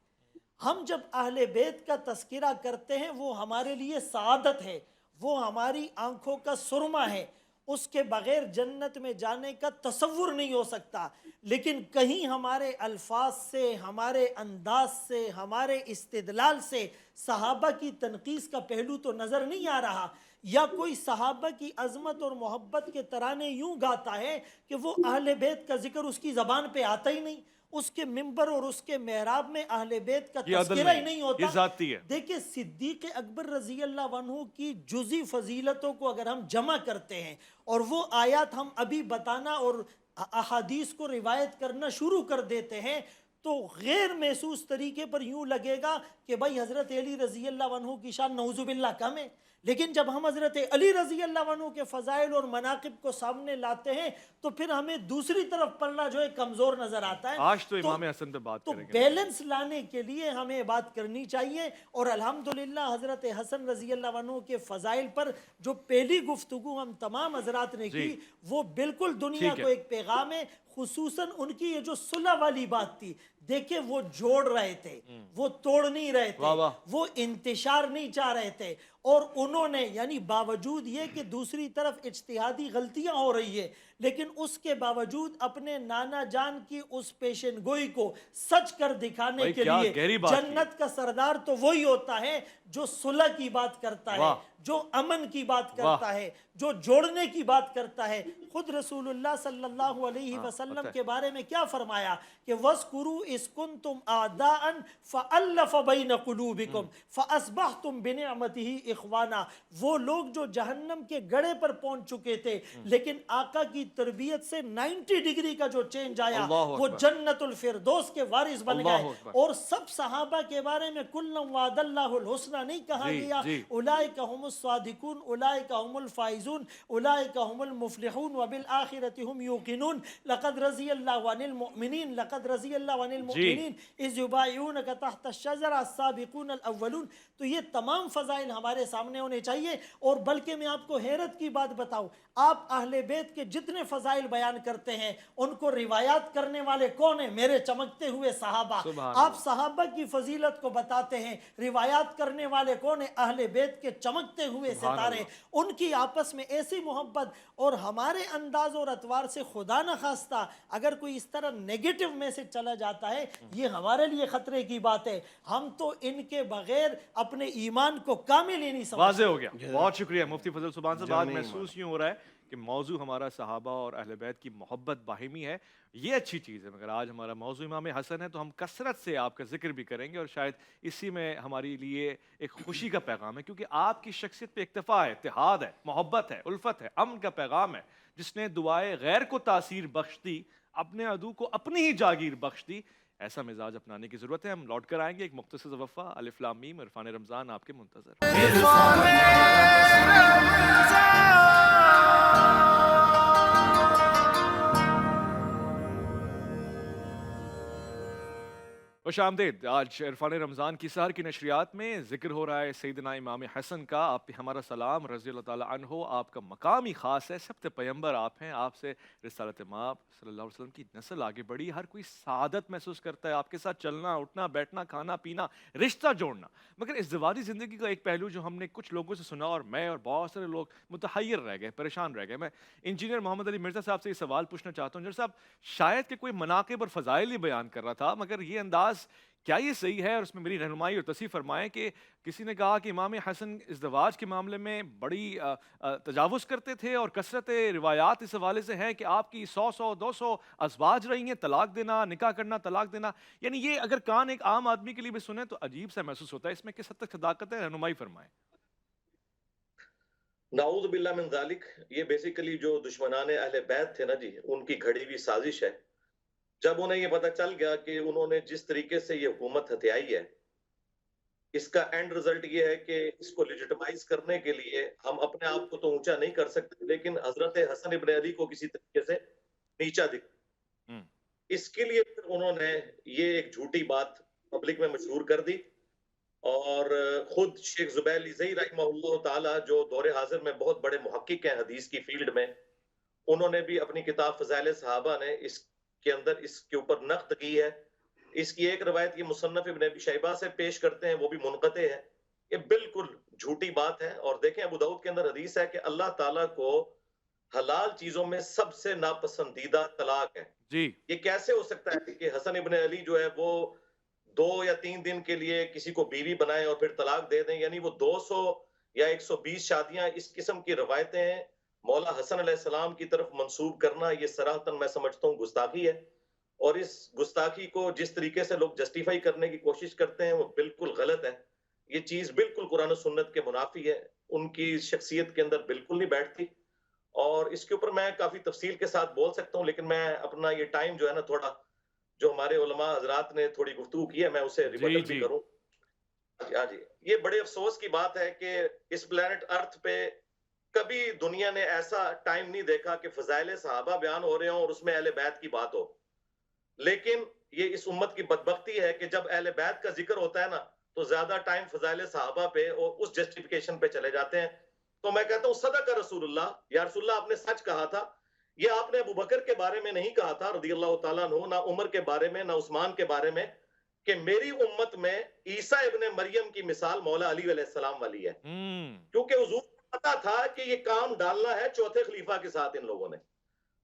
ہم جب اہل بیت کا تذکرہ کرتے ہیں وہ ہمارے لیے سعادت ہے, وہ ہماری آنکھوں کا سرما ہے, اس کے بغیر جنت میں جانے کا تصور نہیں ہو سکتا. لیکن کہیں ہمارے الفاظ سے, ہمارے انداز سے, ہمارے استدلال سے صحابہ کی تنقیص کا پہلو تو نظر نہیں آ رہا, یا کوئی صحابہ کی عظمت اور محبت کے ترانے یوں گاتا ہے کہ وہ اہل بیت کا ذکر اس کی زبان پہ آتا ہی نہیں, اس کے منبر اور اس کے محراب میں اہل بیت کا تذکرہ ہی نہیں ہوتا. یہ ذاتی ہے. دیکھیں صدیق اکبر رضی اللہ عنہ کی جزئی فضیلتوں کو اگر ہم جمع کرتے ہیں اور وہ آیات ہم ابھی بتانا اور احادیث کو روایت کرنا شروع کر دیتے ہیں, تو غیر محسوس طریقے پر یوں لگے گا کہ بھائی حضرت علی رضی اللہ عنہ کی شان نعوذ باللہ کم ہے. لیکن جب ہم حضرت علی رضی اللہ عنہ کے فضائل اور مناقب کو سامنے لاتے ہیں تو پھر ہمیں دوسری طرف پلڑا جو ہے کمزور نظر آتا ہے. آج تو امام حسن پہ بات کریں گے. تو بیلنس لانے کے لیے ہمیں بات کرنی چاہیے, اور الحمدللہ حضرت حسن رضی اللہ عنہ کے فضائل پر جو پہلی گفتگو ہم تمام حضرات نے کی وہ بالکل دنیا کو ایک پیغام ہے. خصوصاً ان کی یہ جو صلح والی بات تھی, دیکھیں وہ جوڑ رہے تھے, وہ توڑ نہیں رہے تھے, وہ انتشار نہیں چاہ رہے تھے, اور انہوں نے یعنی باوجود یہ کہ دوسری طرف اجتہادی غلطیاں ہو رہی ہے لیکن اس کے باوجود اپنے نانا جان کی اس پیشن گوئی کو سچ کر دکھانے کے لیے جنت کا سردار تو وہی ہوتا ہے جو صلح کی بات کرتا ہے, جو امن کی بات کرتا ہے, جو جوڑنے کی بات کرتا ہے. خود رسول اللہ صلی اللہ علیہ وسلم کے بارے میں کیا فرمایا کہ وَاذْكُرُوا إِذْ كُنْتُمْ أَعْدَاءً فَأَلَّفَ بَيْنَ قُلُوبِكُمْ فَأَصْبَحْتُمْ بِنِعْمَتِهِ إِخْوَانًا. وہ لوگ جو جہنم کے گڑھے پر پہنچ چکے تھے لیکن آقا کی تربیت سے 90 ڈگری کا جو چینج آیا وہ جنت الفردوس کے وارث بن گئے. اور سب صحابہ کے بارے میں کُلًّا وعد اللہ الحسنى نہیں کہا گیا, اولئک هم الصادقون, اولئک هم الفائزون, اولئک هم المفلحون وبالآخرة هم يوقنون. لقد رضي الله عن المؤمنين, لقد رضي الله عن المؤمنين اذ يبايعونك تحت الشجرة السابقون الاولون. تو یہ تمام فضائل ہمارے سامنے ہونے چاہیے. اور بلکہ میں آپ کو حیرت کی بات بتاؤں, آپ اہل بیت کے جتنے فضائل بیان کرتے ہیں ان کو روایات کرنے والے کون ہیں؟ میرے چمکتے ہوئے صحابہ. آپ صحابہ کی فضیلت کو بتاتے ہیں، روایات کرنے والے کون ہیں؟ اہل بیت کے چمکتے ہوئے ستارے. ان کی آپس میں ایسی محبت، اور ہمارے انداز اور اطوار سے خدا نہ خواستہ اگر کوئی اس طرح نیگیٹو میسج چلا جاتا ہے، یہ ہمارے لیے خطرے کی بات ہے. ہم تو ان کے بغیر اپنے ایمان کو کامل ہی نہیں سمجھتے. واضح ہو گیا. بہت شکریہ مفتی فضل سبحان صاحب. آج محسوس یوں ہو رہا ہے کہ موضوع ہمارا صحابہ اور اہل بیت کی محبت باہمی ہے. یہ اچھی چیز ہے. مگر آج ہمارا موضوع امام حسن ہے تو ہم کثرت سے آپ کا ذکر بھی کریں گے، اور شاید اسی میں ہمارے لیے ایک خوشی کا پیغام ہے، کیونکہ آپ کی شخصیت پہ اکتفا ہے، اتحاد ہے، محبت ہے، الفت ہے، امن کا پیغام ہے. جس نے دعائے غیر کو تاثیر بخش دی، اپنے عدو کو اپنی ہی جاگیر بخش دی. ایسا مزاج اپنانے کی ضرورت ہے. ہم لوٹ کر آئیں گے ایک مختصر وقفہ. الف لام میم، عرفان رمضان آپ کے منتظر. خوش آمدید. آج عرفان رمضان کی سحر کی نشریات میں ذکر ہو رہا ہے سیدنا امام حسن کا. آپ پہ ہمارا سلام رضی اللہ تعالیٰ عنہ. آپ کا مقام ہی خاص ہے، سبت پیمبر آپ ہیں. آپ سے رسالت مآب صلی اللہ علیہ وسلم کی نسل آگے بڑھی. ہر کوئی سعادت محسوس کرتا ہے آپ کے ساتھ چلنا اٹھنا بیٹھنا کھانا پینا رشتہ جوڑنا. مگر ازدواجی زندگی کا ایک پہلو جو ہم نے کچھ لوگوں سے سنا، اور میں اور بہت سارے لوگ متحیر رہ گئے، پریشان رہ گئے. میں انجینئر محمد علی مرزا صاحب سے یہ سوال پوچھنا چاہتا ہوں. انجینئر صاحب، شاید کہ کوئی مناقب اور فضائل ہی بیان کر رہا تھا، مگر یہ انداز کیا یہ صحیح ہے؟ اور اس میں میری رہنمائی اور تصحیح فرمائیں کہ کسی نے کہا کہ امام حسن ازدواج کے معاملے میں بڑی تجاوز کرتے تھے، اور کثرت روایات اس حوالے سے ہیں کہ آپ کی 100 ازواج رہی ہیں، طلاق دینا، نکاح کرنا، طلاق دینا. یعنی یہ اگر کان ایک عام آدمی کے لیے بھی سنیں تو عجیب سا محسوس ہوتا ہے. اس میں کس حد تک صداقت ہے؟ رہنمائی فرمائیں. نعوذ باللہ من ذالک. یہ بیسیکلی جو دشمنان اہل بیت تھے نا جی، ان کی گھڑی ہوئی سازش ہے. جب انہیں یہ پتہ چل گیا کہ انہوں نے جس طریقے سے یہ حکومت ہتھیائی ہے، اس کا اینڈ رزلٹ یہ ہے کہ اس کو لیجٹمائز کرنے کے لیے ہم اپنے آپ کو تو اونچا نہیں کر سکتے، لیکن حضرت حسن ابن علی کو کسی طریقے سے نیچا دکھ. اس کے لیے پھر انہوں نے یہ ایک جھوٹی بات پبلک میں مشہور کر دی. اور خود شیخ زبیر لیزئی رحمہ اللہ تعالی، جو دور حاضر میں بہت بڑے محقق ہیں حدیث کی فیلڈ میں، انہوں نے بھی اپنی کتاب فضائل صحابہ نے اس کے اندر اس کے اوپر نقد کی ہے. اس کی ایک روایت یہ مصنف ابن ابی شیبہ سے پیش کرتے ہیں، وہ بھی منقطع ہے. یہ بالکل جھوٹی بات ہے. اور دیکھیں ابو داؤد کے اندر حدیث ہے کہ اللہ تعالیٰ کو حلال چیزوں میں سب سے ناپسندیدہ طلاق ہے. جی یہ کیسے ہو سکتا ہے کہ حسن ابن علی جو ہے وہ 2 یا 3 دن کے لیے کسی کو بیوی بنائیں اور پھر طلاق دے دیں؟ یعنی وہ 200 یا 120 شادیاں، اس قسم کی روایتیں ہیں مولا حسن علیہ السلام کی طرف منسوب کرنا، یہ صراحتاً میں سمجھتا ہوں گستاخی ہے. اور اس گستاخی کو جس طریقے سے لوگ جسٹیفائی کرنے کی کوشش کرتے ہیں وہ بالکل غلط ہے. یہ چیز بالکل قرآن و سنت کے منافی ہے، ان کی شخصیت کے اندر بالکل نہیں بیٹھتی. اور اس کے اوپر میں کافی تفصیل کے ساتھ بول سکتا ہوں، لیکن میں اپنا یہ ٹائم جو ہے نا، تھوڑا جو ہمارے علماء حضرات نے تھوڑی گفتگو کی ہے، میں اسے ریبٹل بھی کروں. ہاں جی، یہ بڑے افسوس کی بات ہے کہ اس پلانٹ ارتھ پہ کبھی دنیا نے ایسا ٹائم نہیں دیکھا کہ فضائل صحابہ بیان ہو رہے ہوں اور اس میں اہل بیت کی بات ہو. لیکن یہ اس امت کی بدبختی ہے کہ جب اہل بیت کا ذکر ہوتا ہے نا تو زیادہ ٹائم فضائل صحابہ پہ اور اس جسٹیفیکیشن پہ چلے جاتے ہیں. تو میں کہتا ہوں صدق رسول اللہ، یا رسول اللہ آپ نے سچ کہا تھا. یہ آپ نے ابو بکر کے بارے میں نہیں کہا تھا رضی اللہ تعالیٰ عنہ، نہ عمر کے بارے میں، نہ عثمان کے بارے میں، کہ میری امت میں عیسیٰ ابن مریم کی مثال مولا علی علیہ السلام والی ہے. کیونکہ حضور کو پتا تھا کہ یہ کام ڈالنا ہے چوتھے خلیفہ کے ساتھ ان لوگوں نے.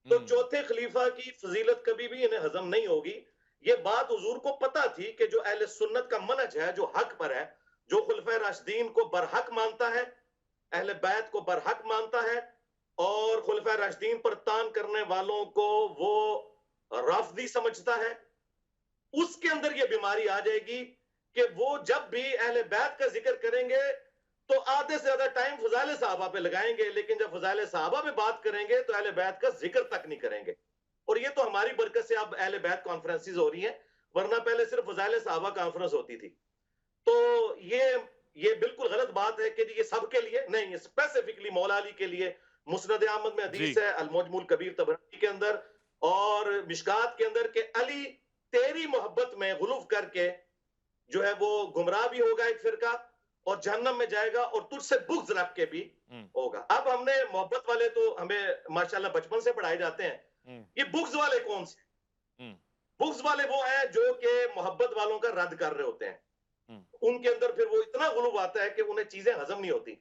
تو چوتھے خلیفہ کی فضیلت کبھی بھی انہیں ہضم نہیں ہوگی. یہ بات حضور کو پتا تھی کہ جو اہل سنت کا منہج ہے، جو حق پر ہے، جو خلفۂ راشدین کو برحق مانتا ہے، اہل بیت کو برحق مانتا ہے، اور خلفۂ راشدین پر تان کرنے والوں کو وہ رافضی سمجھتا ہے، اس کے اندر یہ بیماری آ جائے گی کہ وہ جب بھی اہل بیت کا ذکر کریں گے تو آدھے سے زیادہ ٹائم فضائل صحابہ پہ لگائیں گے، لیکن جب فضائل صحابہ پہ بات کریں گے تو اہل بیت کا ذکر تک نہیں کریں گے. اور یہ تو ہماری برکت سے اب اہل بیت کانفرنسز ہو رہی ہیں، ورنہ پہلے صرف فضائل صحابہ کانفرنس ہوتی تھی. تو یہ بالکل غلط بات ہے کہ یہ سب کے لیے نہیں، اسپیسیفکلی مولا علی کے لیے. مسند احمد میں حدیث ہے، المعجم الکبیر طبرانی کے اندر اور مشکات کے اندر، کہ علی تیری محبت میں غلو کر کے جو ہے وہ گمراہ بھی ہوگا ایک فرقہ، اور جہنم میں جائے گا اور تجھ سے بغض رکھ کے بھی ہوگا. اب ہم نے محبت والے تو ہمیں ماشاءاللہ بچپن سے پڑھائے جاتے ہیں. یہ بغض والے کون سے؟ بغض والے وہ ہیں جو کہ محبت والوں کا رد کر رہے ہوتے ہیں. ان کے اندر پھر وہ اتنا غلو آتا ہے کہ انہیں چیزیں ہضم نہیں ہوتی.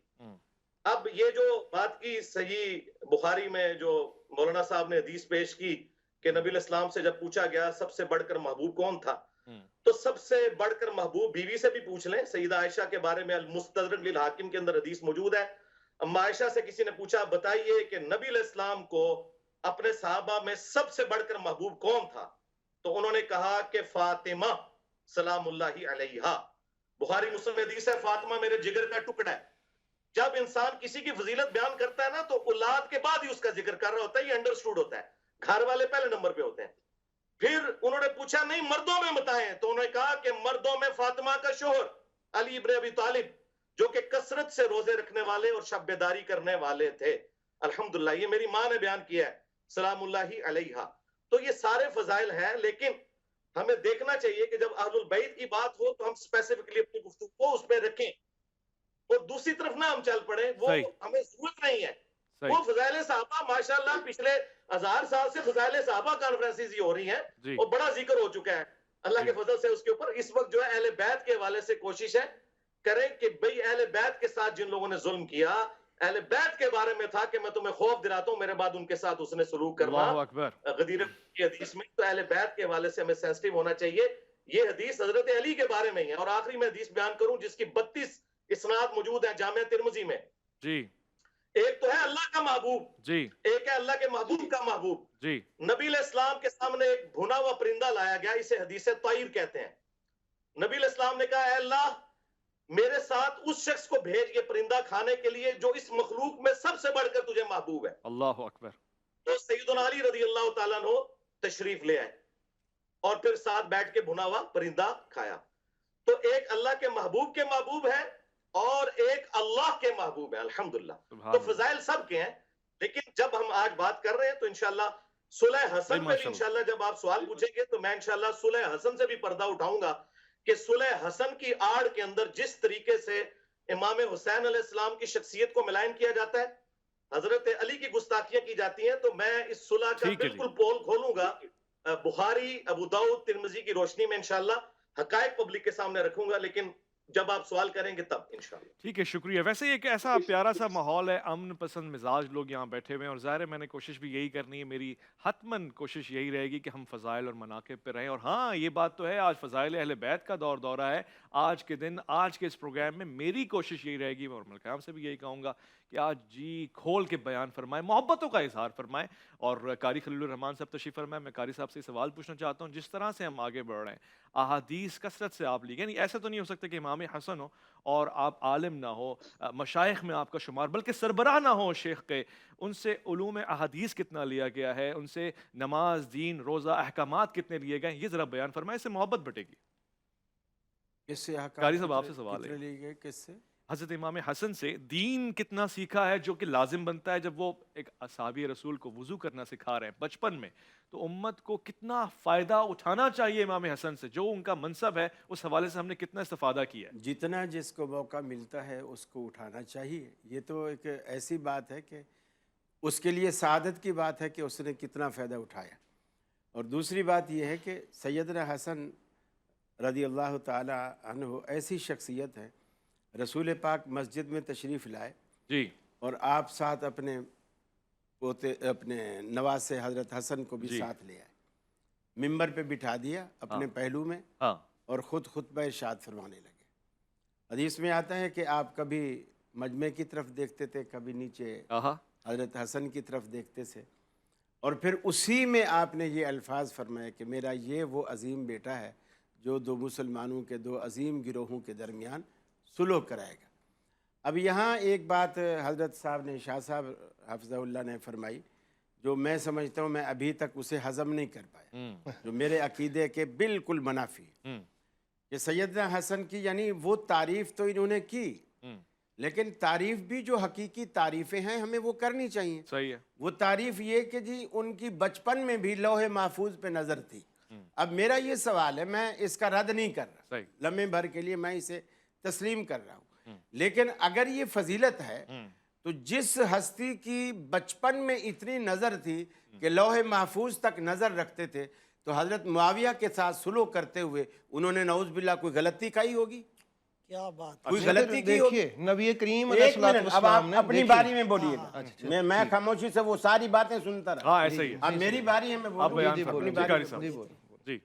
اب یہ جو بات کی صحیح بخاری میں جو مولانا صاحب نے حدیث پیش کی کہ نبی علیہ السلام سے جب پوچھا گیا سب سے بڑھ کر محبوب کون تھا، تو سب سے بڑھ کر محبوب بیوی سے بھی پوچھ لیں. سیدہ عائشہ کے بارے میں المستدرک للحاکم کے اندر حدیث موجود ہے. اما عائشہ سے کسی نے پوچھا بتائیے کہ نبی علیہ السلام کو اپنے صحابہ میں سب سے بڑھ کر محبوب کون تھا، تو انہوں نے کہا کہ فاطمہ سلام اللہ علیہا. بخاری مسلم حدیث ہے، فاطمہ میرے جگر کا ٹکڑا ہے. جب انسان کسی کی فضیلت بیان کرتا ہے نا تو اولاد کے بعد ہی اس کا ذکر کر رہا ہوتا ہے. یہ انڈرسٹوڈ ہوتا ہے، گھر والے پہلے نمبر پہ ہوتے ہیں. پھر انہوں نے پوچھا نہیں مردوں میں بتائیں، تو انہوں نے کہا کہ مردوں میں فاطمہ کا شوہر علی ابن ابی طالب جو کہ کثرت سے روزے رکھنے والے اور شب بیداری کرنے والے تھے. الحمدللہ یہ میری ماں نے بیان کیا ہے سلام اللہ علیہا. تو یہ سارے فضائل ہیں، لیکن ہمیں دیکھنا چاہیے کہ جب اہل البیت کی بات ہو تو ہم اسپیسیفکلی اپنی گفتگو کو اس پہ رکھیں اور دوسری طرف نہ ہم چل پڑیں. وہ ہمیں ضرورت نہیں ہے. وہ فضائل صحابہ ماشاءاللہ پچھلے 1000 سال سے فضائل صحابہ کانفرنسز ہی ہو رہی ہیں اور بڑا ذکر ہو چکا ہے اللہ کے فضل سے اس کے اوپر. اس وقت جو ہے اہل بیت کے حوالے سے کوشش ہے کریں کہ بھئی اہل بیت کے ساتھ جن لوگوں نے ظلم کیا، اہل بیت کے بارے میں تھا کہ میں تمہیں خوف دلاتا ہوں، میرے بعد ان کے ساتھ اس نے سلوک کرنا غدیر کی حدیث میں. تو اہل بیت کے حوالے سے ہمیں سینسٹیو ہونا چاہیے. یہ حدیث حضرت علی کے بارے میں ہے. اور آخری میں حدیث بیان کروں جس کی 32 اسناد موجود ہیں جامع ترمذی میں. جی ایک تو ہے اللہ کا محبوب، جی ایک ہے اللہ کے محبوب کا محبوب. جی نبی علیہ السلام کے سامنے ایک بھنا ہوا پرندہ لایا گیا، اسے حدیث طائر کہتے ہیں. نبی علیہ السلام نے کہا اے اللہ میرے ساتھ اس شخص کو بھیج یہ پرندہ کھانے کے لیے جو اس مخلوق میں سب سے بڑھ کر تجھے محبوب ہے. اللہ اکبر. تو سیدنا علی رضی اللہ تعالیٰ عنہ تشریف لے آئے اور پھر ساتھ بیٹھ کے بھنا ہوا پرندہ کھایا. تو ایک اللہ کے محبوب ہے اور ایک اللہ کے محبوب ہے. الحمدللہ. تو فضائل سب کے ہیں، لیکن جب ہم آج بات کر رہے ہیں تو انشاءاللہ صلح حسن میں بھی انشاءاللہ جب آپ سوال پوچھیں گے تو میں انشاءاللہ صلح حسن سے بھی پردہ اٹھاؤں گا کہ صلح حسن کی آڑ کے اندر جس طریقے سے امام حسین علیہ السلام کی شخصیت کو ملائن کیا جاتا ہے، حضرت علی کی گستاخیاں کی جاتی ہیں، تو میں اس صلح کا بالکل پول کھولوں گا بخاری، ابو داؤد، ترمذی کی روشنی میں انشاءاللہ حقائق پبلک کے سامنے رکھوں گا، لیکن جب آپ سوال کریں گے تب انشاءاللہ. ٹھیک ہے، شکریہ. ویسے ایک ایسا پیارا سا ماحول ہے، امن پسند مزاج لوگ یہاں بیٹھے ہوئے ہیں، اور ظاہر ہے میں نے کوشش بھی یہی کرنی ہے، میری حتماً کوشش یہی رہے گی کہ ہم فضائل اور مناقب پہ رہیں. اور ہاں یہ بات تو ہے آج فضائل اہل بیت کا دورہ ہے. آج کے دن آج کے اس پروگرام میں میری کوشش یہی رہے گی، اور ملکام سے بھی یہی کہوں گا کہ آج جی کھول کے بیان فرمائیں، محبتوں کا اظہار فرمائیں. اور قاری خلیل الرحمان صاحب تشریف فرمائیں. میں قاری صاحب سے سوال پوچھنا چاہتا ہوں، جس طرح سے ہم آگے بڑھ رہے ہیں احادیث کثرت سے آپ لیے، یعنی ایسا تو نہیں ہو سکتا کہ امام حسن ہو اور آپ عالم نہ ہو، مشائخ میں آپ کا شمار بلکہ سربراہ نہ ہو شیخ کے، ان سے علوم احادیث کتنا لیا گیا ہے، ان سے نماز، دین، روزہ، احکامات کتنے لیے گئے، یہ ذرا بیان فرمائیں. اس سے محبت بٹے گی. کس سے قاری صاحب آپ سے سوال ہے. لیے گئے کس سے؟ حضرت امام حسن سے دین کتنا سیکھا ہے جو کہ لازم بنتا ہے جب وہ ایک اصحابی رسول کو وضو کرنا سکھا رہے ہیں بچپن میں، تو امت کو کتنا فائدہ اٹھانا چاہیے امام حسن سے، جو ان کا منصب ہے اس حوالے سے ہم نے کتنا استفادہ کیا ہے. جتنا جس کو موقع ملتا ہے اس کو اٹھانا چاہیے. یہ تو ایک ایسی بات ہے کہ اس کے لیے سعادت کی بات ہے کہ اس نے کتنا فائدہ اٹھایا. اور دوسری بات یہ ہے کہ سیدنا حسن رضی اللہ تعالی عنہ ایسی شخصیت ہے، رسول پاک مسجد میں تشریف لائے جی، اور آپ ساتھ اپنے پوتے اپنے نواسے حضرت حسن کو بھی ساتھ لے آئے، ممبر پہ بٹھا دیا اپنے پہلو میں اور خود خطبہ ارشاد فرمانے لگے. حدیث میں آتا ہے کہ آپ کبھی مجمع کی طرف دیکھتے تھے، کبھی نیچے حضرت حسن کی طرف دیکھتے تھے، اور پھر اسی میں آپ نے یہ الفاظ فرمائے کہ میرا یہ وہ عظیم بیٹا ہے جو دو مسلمانوں کے دو عظیم گروہوں کے درمیان صلح کرائے گا. اب یہاں ایک بات حضرت صاحب نے، شاہ صاحب حفظہ اللہ نے فرمائی، جو میں سمجھتا ہوں میں ابھی تک اسے ہضم نہیں کر پایا، جو میرے عقیدے کے بالکل منافی ہے، کہ سیدنا حسن کی یعنی وہ تعریف تو انہوں نے کی، لیکن تعریف بھی جو حقیقی تعریفیں ہیں ہمیں وہ کرنی چاہیے. صحیح ہے. وہ تعریف یہ کہ جی ان کی بچپن میں بھی لوح محفوظ پہ نظر تھی. اب میرا یہ سوال ہے، میں اس کا رد نہیں کر رہا، لمحے بھر کے لیے میں اسے تسلیم کر رہا ہوں لیکن اگر یہ فضیلت ہے تو جس ہستی کی بچپن میں اتنی نظر تھی کہ لوح محفوظ تک نظر رکھتے تھے، تو حضرت معاویہ کے ساتھ سلوک کرتے ہوئے انہوں نے نعوذ باللہ کوئی غلطی کہی ہوگی؟ کیا بات ہے. کوئی غلطی کی ہوگی؟ دیکھیے نبی کریم علیہ ایک الصلوۃ منٹ، اب والسلام آپ نے اپنی باری میں بولیے گا. میں خاموشی سے وہ ساری باتیں سنتا رہا. ہاں ایسا ہی ہے. اب میری باری ہے، میں آپ بولوں. بیان فرمائیں. جی قاری صاحب. جی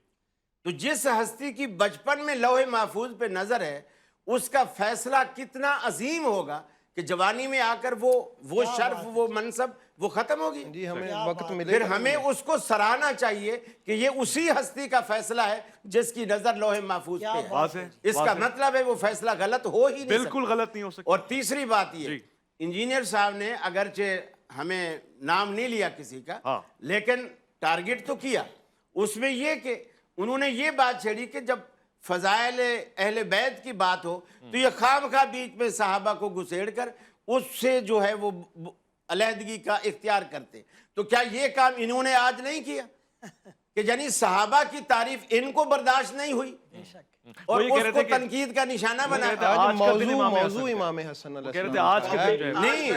تو جس ہستی کی بچپن میں لوح محفوظ پہ نظر ہے، اس کا فیصلہ کتنا عظیم ہوگا کہ جوانی میں آ کر وہ شرف، وہ منصب وہ ختم ہوگی. جی ہمیں وقت ملے پھر ہمیں اس کو سراہنا چاہیے کہ یہ اسی ہستی کا فیصلہ ہے جس کی نظر لوح محفوظ پہ ہے. بات ہے. اس کا مطلب ہے وہ فیصلہ غلط ہو ہی نہیں سکتا. بالکل غلط نہیں ہو سکتا. اور تیسری بات یہ، انجینئر صاحب نے اگرچہ ہمیں نام نہیں لیا کسی کا، لیکن ٹارگٹ تو کیا. اس میں یہ کہ انہوں نے یہ بات چھیڑی کہ جب فضائل اہل بیت کی بات ہو تو یہ خواہ بیچ میں صحابہ کو گھسیڑ کر اس سے جو ہے وہ علیحدگی کا اختیار کرتے. تو کیا یہ کام انہوں نے آج نہیں کیا کہ یعنی صحابہ کی تعریف ان کو برداشت نہیں ہوئی اور اس کو تنقید کا نشانہ بنا؟ آج موضوع امام حسن علیہ السلام نہیں،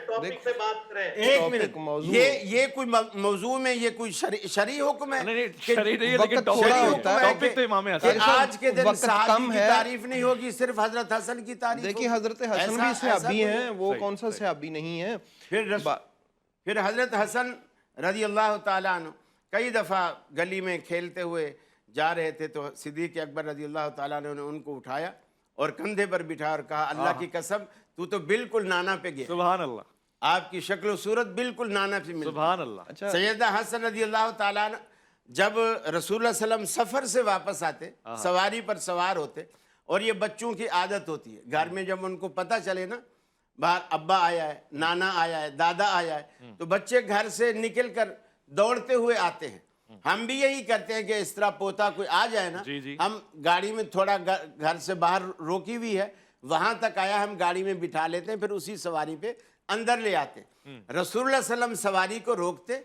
ٹاپک پہ بات کریں. ایک منٹ، یہ کوئی موضوع میں یہ کوئی شرعی حکم ہے؟ شرعی نہیں ہے لیکن ٹاپک تو امام حسن. کہ آج کے دن صحابی کی تعریف نہیں ہوگی، صرف حضرت حسن کی تعریف ہوگی. دیکھیے حضرت حسن بھی صحابی ہیں، وہ کون سا صحابی نہیں ہے. پھر حضرت حسن رضی اللہ تعالیٰ عنہ کئی دفعہ گلی میں کھیلتے ہوئے جا رہے تھے تو صدیق اکبر رضی اللہ تعالیٰ عنہ نے ان کو اٹھایا اور کندھے پر بٹھا اور کہا اللہ کی قسم تو بالکل نانا پہ گیا. سبحان اللہ. آپ کی شکل و صورت بالکل نانا پہ ملتی. سبحان اللہ. سیدہ حسن رضی اللہ تعالیٰ عنہ جب رسول اللہ صلی اللہ علیہ وسلم سفر سے واپس آتے، سواری پر سوار ہوتے، اور یہ بچوں کی عادت ہوتی ہے گھر میں جب ان کو پتہ چلے نا باہر ابا آیا ہے، نانا آیا ہے، دادا آیا ہے، تو بچے گھر سے نکل کر دوڑتے ہوئے آتے ہیں. ہم بھی یہی کرتے ہیں کہ اس طرح پوتا کوئی آ جائے نا، ہم گاڑی میں تھوڑا گھر سے باہر روکی ہوئی ہے، وہاں تک آیا ہم گاڑی میں بٹھا لیتے ہیں، پھر اسی سواری پہ اندر لے آتے. رسول اللہ صلی اللہ علیہ وسلم سواری کو روکتے،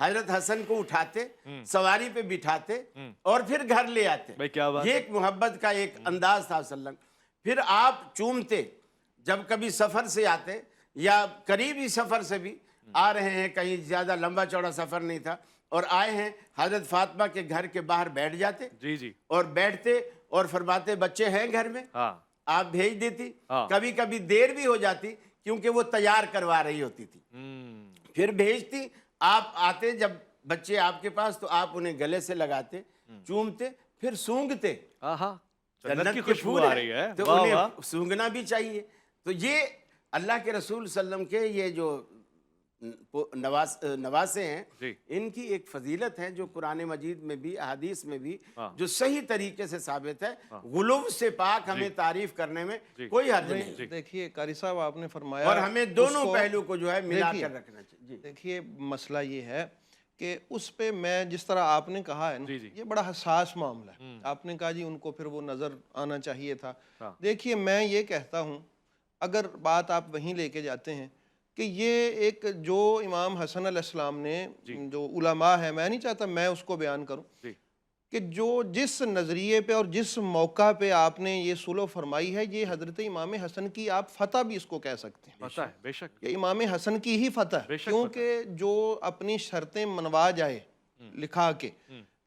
حضرت حسن کو اٹھاتے، سواری پہ بٹھاتے اور پھر گھر لے آتے. یہ ایک محبت کا ایک انداز تھا صلی اللہ علیہ وسلم. پھر آپ چومتے جب کبھی سفر سے آتے یا قریبی سفر سے بھی آ رہے ہیں، کہیں زیادہ لمبا چوڑا سفر نہیں تھا اور آئے ہیں، حضرت فاطمہ کے گھر کے باہر بیٹھ جاتے اور بیٹھتے اور فرماتے بچے ہیں گھر میں، آپ بھیج دیتی. کبھی کبھی دیر بھی ہو جاتی کیونکہ وہ تیار کروا رہی ہوتی تھی، پھر بھیجتی. آپ آتے جب بچے آپ کے پاس تو آپ انہیں گلے سے لگاتے، چومتے، پھر سونگتے. جنت کی خوشبو آ رہی ہے تو انہیں سونگنا بھی چاہیے. تو یہ اللہ کے رسول صلی اللہ علیہ وسلم کے یہ جو نواسے ہیں، ان کی ایک فضیلت ہے جو قرآن مجید میں بھی احادیث میں بھی جو صحیح طریقے سے ثابت ہے. غلو سے پاک ہمیں تعریف کرنے میں کوئی حرج نہیں. دیکھیے قاری صاحب آپ نے فرمایا، اور ہمیں دونوں پہلو کو جو ہے ملا کر رکھنا چاہیے. دیکھیے مسئلہ یہ ہے کہ اس پہ میں جس طرح آپ نے کہا ہے نا، یہ بڑا حساس معاملہ ہے. آپ نے کہا جی ان کو پھر وہ نظر آنا چاہیے تھا. دیکھیے میں یہ کہتا ہوں، اگر بات آپ وہیں لے کے جاتے ہیں کہ یہ ایک جو امام حسن علیہ السلام نے جو علماء ہے، میں نہیں چاہتا میں اس کو بیان کروں، کہ جو جس نظریے پہ اور جس موقع پہ آپ نے یہ سلو فرمائی ہے، یہ حضرت امام حسن کی آپ فتح بھی اس کو کہہ سکتے ہیں. بے شک یہ امام حسن کی ہی فتح ہے، کیونکہ جو اپنی شرطیں منوا جائے لکھا کے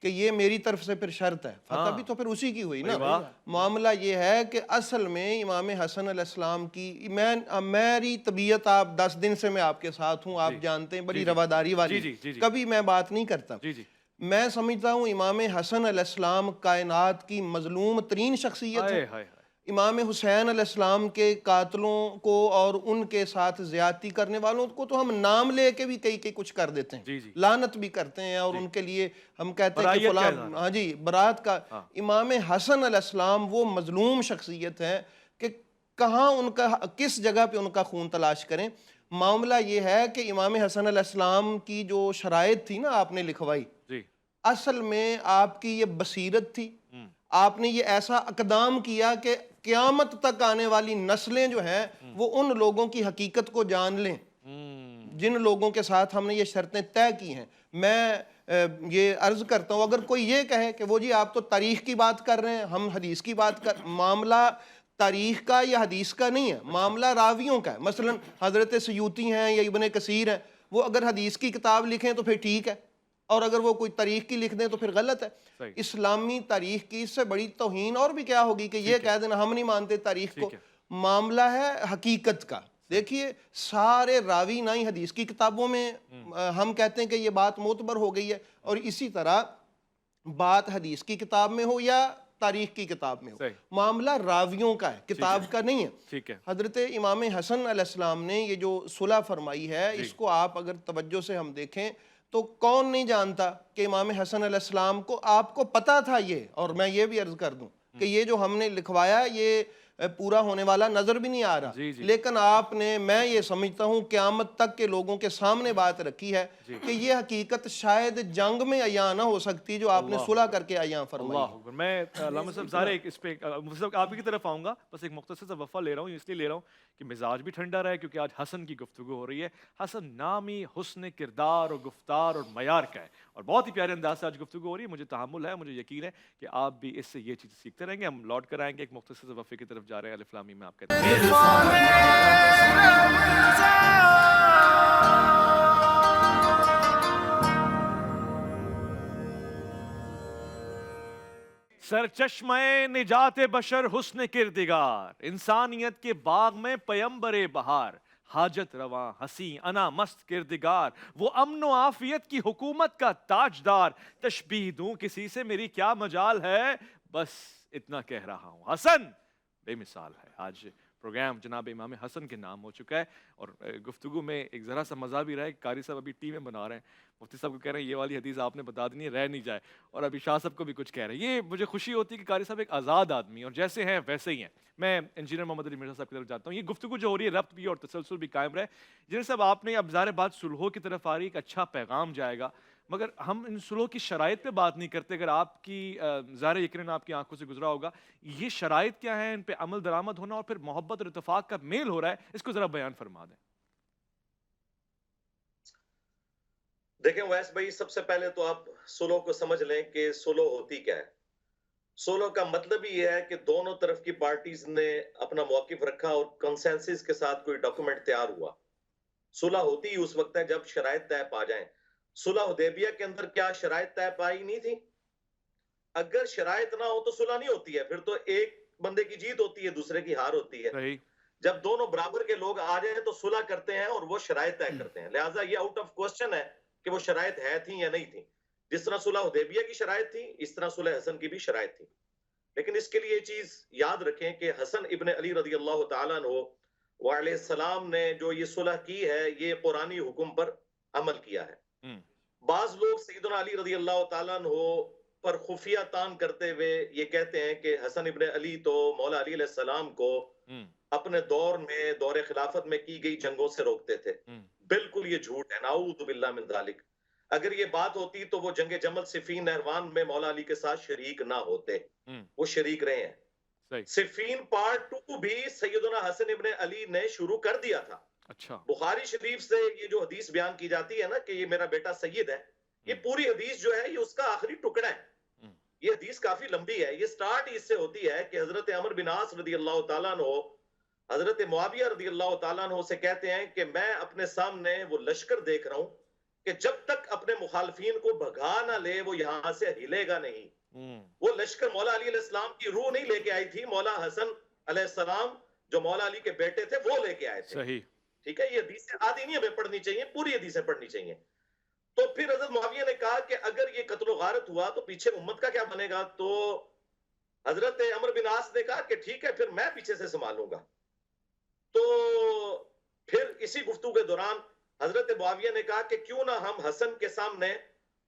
کہ یہ میری طرف سے پھر شرط ہے، فتح بھی تو پھر اسی کی ہوئی نا. معاملہ یہ ہے کہ اصل میں امام حسن علیہ السلام کی میری طبیعت، آپ 10 دن سے میں آپ کے ساتھ ہوں، آپ جانتے ہیں بڑی رواداری والی، کبھی میں بات نہیں کرتا. میں سمجھتا ہوں امام حسن علیہ السلام کائنات کی مظلوم ترین شخصیت ہے. امام حسین علیہ السلام کے قاتلوں کو اور ان کے ساتھ زیادتی کرنے والوں کو تو ہم نام لے کے بھی کئی کچھ کر دیتے ہیں، لعنت بھی کرتے ہیں اور ان کے لیے ہم کہتے ہیں کہ فلان، ہاں جی، برات کا. امام حسن علیہ السلام وہ مظلوم شخصیت ہے کہ کہاں ان کا، کس جگہ پہ ان کا خون تلاش کریں. معاملہ یہ ہے کہ امام حسن علیہ السلام کی جو شرائط تھی نا آپ نے لکھوائی، اصل میں آپ کی یہ بصیرت تھی. آپ نے یہ ایسا اقدام کیا کہ قیامت تک آنے والی نسلیں جو ہیں وہ ان لوگوں کی حقیقت کو جان لیں جن لوگوں کے ساتھ ہم نے یہ شرطیں طے کی ہیں. میں یہ عرض کرتا ہوں، اگر کوئی یہ کہے کہ وہ جی آپ تو تاریخ کی بات کر رہے ہیں، ہم حدیث کی بات کر، معاملہ تاریخ کا یا حدیث کا نہیں ہے، معاملہ راویوں کا ہے. مثلا حضرت سیوطی ہیں یا ابن کثیر ہیں، وہ اگر حدیث کی کتاب لکھیں تو پھر ٹھیک ہے، اور اگر وہ کوئی تاریخ کی لکھ دیں تو پھر غلط ہے. اسلامی تاریخ کی اس سے بڑی توہین اور بھی کیا ہوگی کہ یہ کہہ دینا ہم نہیں مانتے تاریخ کو. معاملہ ہے حقیقت کا. دیکھیے سارے راوی نہ ہی حدیث کی کتابوں میں ہم کہتے ہیں کہ یہ بات معتبر ہو گئی ہے، اور اسی طرح بات حدیث کی کتاب میں ہو یا تاریخ کی کتاب میں ہو، معاملہ راویوں کا ہے، کتاب کا نہیں ہے. حضرت امام حسن علیہ السلام نے یہ جو صلح فرمائی ہے، اس کو آپ اگر توجہ سے ہم دیکھیں تو کون نہیں جانتا کہ امام حسن علیہ السلام کو، آپ کو پتا تھا یہ، اور میں یہ بھی عرض کر دوں کہ یہ جو ہم نے لکھوایا یہ پورا ہونے والا نظر بھی نہیں آ رہا، لیکن آپ نے، میں یہ سمجھتا ہوں قیامت تک کے لوگوں کے سامنے بات رکھی ہے کہ یہ حقیقت شاید جنگ میں عیاں نہ ہو سکتی جو آپ نے صلح کر کے عیاں فرمائی. میں علامہ صاحب ظاہر اس پہ آپ کی طرف آؤں گا، بس ایک مختصر سا وقفہ لے رہا ہوں، اس لیے لے رہا ہوں کہ مزاج بھی ٹھنڈا رہے، کیونکہ آج حسن کی گفتگو ہو رہی ہے. حسن نامی حسن کردار اور گفتار اور معیار کا ہے، اور بہت ہی پیارے انداز سے آج گفتگو ہو رہی ہے. مجھے تحمل ہے، مجھے یقین ہے کہ آپ بھی اس سے یہ چیز سیکھتے رہیں گے. ہم لوٹ کر آئیں گے، ایک مختصر سے وقفے کی طرف جا رہے ہیں. الف لام میم میں آپ کہتے ہیں سرچشمہ نجات بشر حسن کردگار، انسانیت کے باغ میں پیمبر بہار، حاجت رواں ہنسی انا مست کردگار، وہ امن و عافیت کی حکومت کا تاجدار. تشبیہ دوں کسی سے میری کیا مجال ہے، بس اتنا کہہ رہا ہوں حسن بے مثال ہے. آج پروگرام جناب امام حسن کے نام ہو چکا ہے، اور گفتگو میں ایک ذرا سا مزہ بھی رہا ہے. قاری صاحب ابھی ٹیمیں بنا رہے ہیں، مفتی صاحب کو کہہ رہے ہیں یہ والی حدیث آپ نے بتا دینی ہے، رہ نہیں جائے، اور ابھی شاہ صاحب کو بھی کچھ کہہ رہے ہیں. یہ مجھے خوشی ہوتی ہے کہ قاری صاحب ایک آزاد آدمی، اور جیسے ہیں ویسے ہی ہیں. میں انجینئر محمد علی مرزا صاحب کی طرف جاتا ہوں. یہ گفتگو جو ہو رہی ہے ربط بھی اور تسلسل بھی قائم رہے. انجینئر صاحب آپ نے، اب ظاہر بات سلوحوں کی طرف آ رہی ہے، ایک اچھا پیغام جائے گا، مگر ہم ان سلوح کی شرائط پہ بات نہیں کرتے. اگر آپ کی ظاہر یقیناً آپ کی آنکھوں سے گزرا ہوگا، یہ شرائط کیا ہیں، ان پہ عمل درآمد ہونا اور پھر محبت اور اتفاق کا میل ہو رہا ہے، اس کو ذرا بیان فرما دیں. دیکھیں ویس بھائی، سب سے پہلے تو آپ سلو کو سمجھ لیں کہ سلو ہوتی کیا ہے. سلو کا مطلب ہی ہے کہ دونوں طرف کی پارٹیز نے اپنا موقف رکھا اور کنسنسس کے ساتھ کوئی ڈاکومنٹ تیار ہوا. صلح ہوتی ہی اس وقت ہے جب شرائط طے پا جائیں. صلح حدیبیہ کے اندر کیا شرائط طے پائی نہیں تھی؟ اگر شرائط نہ ہو تو صلح نہیں ہوتی ہے، پھر تو ایک بندے کی جیت ہوتی ہے، دوسرے کی ہار ہوتی ہے. جب دونوں برابر کے لوگ آ جائیں تو صلح کرتے ہیں اور وہ شرائط طے کرتے ہیں. لہٰذا یہ آؤٹ آف کوسچن ہے کہ وہ شرائط ہے تھیں یا نہیں تھیں. جس طرح صلح حدیبیہ کی شرائط تھی، اس طرح صلح حسن کی بھی شرائط تھی. لیکن اس کے لیے یہ چیز یاد رکھیں کہ حسن ابن علی رضی اللہ تعالیٰ عنہ علیہ السلام نے جو یہ صلح کی ہے، یہ قرآنی حکم پر عمل کیا ہے. بعض لوگ سیدنا علی رضی اللہ تعالیٰ عنہ پر خفیہ تان کرتے ہوئے یہ کہتے ہیں کہ حسن ابن علی تو مولا علی علیہ السلام کو اپنے دور میں، دور خلافت میں کی گئی جنگوں سے روکتے تھے. بالکل یہ جھوٹ ہے، نعوذ باللہ من ذالک. اگر یہ بات ہوتی تو وہ جنگ جمل صفین نہروان میں مولا علی کے ساتھ شریک نہ ہوتے. وہ شریک رہے ہیں. صفین پارٹ 2 بھی سیدنا حسن ابن علی نے شروع کر دیا تھا. بخاری شریف سے یہ جو حدیث بیان کی جاتی ہے نا کہ یہ میرا بیٹا سید ہے، یہ پوری حدیث جو ہے یہ اس کا آخری ٹکڑا ہے. یہ حدیث کافی لمبی ہے. یہ سٹارٹ اس سے ہوتی ہے کہ حضرت عمر بن عاص رضی اللہ تعالیٰ عنہ حضرت معاویہ رضی اللہ تعالیٰ عنہ سے کہتے ہیں کہ میں اپنے سامنے وہ لشکر دیکھ رہا ہوں کہ جب تک اپنے مخالفین کو بھگا نہ لے وہ یہاں سے ہلے گا نہیں. وہ لشکر مولا علی علیہ السلام کی روح نہیں لے کے آئی تھی، مولا حسن علیہ السلام جو مولا علی کے بیٹے تھے وہ لے کے آئے تھے. صحیح، ٹھیک ہے. یہ حدیثیں آدھی نہیں ہمیں پڑھنی چاہیے، پوری حدیثیں پڑھنی چاہیے. تو پھر حضرت معاویہ نے کہا کہ اگر یہ قتل و غارت ہوا تو پیچھے امت کا کیا بنے گا؟ تو حضرت عمر بن عاص نے کہا کہ ٹھیک ہے، پھر میں پیچھے سے سنبھالوں گا. تو پھر اسی گفتگو کے دوران حضرت معاویہ نے کہا کہ کیوں نہ ہم حسن کے سامنے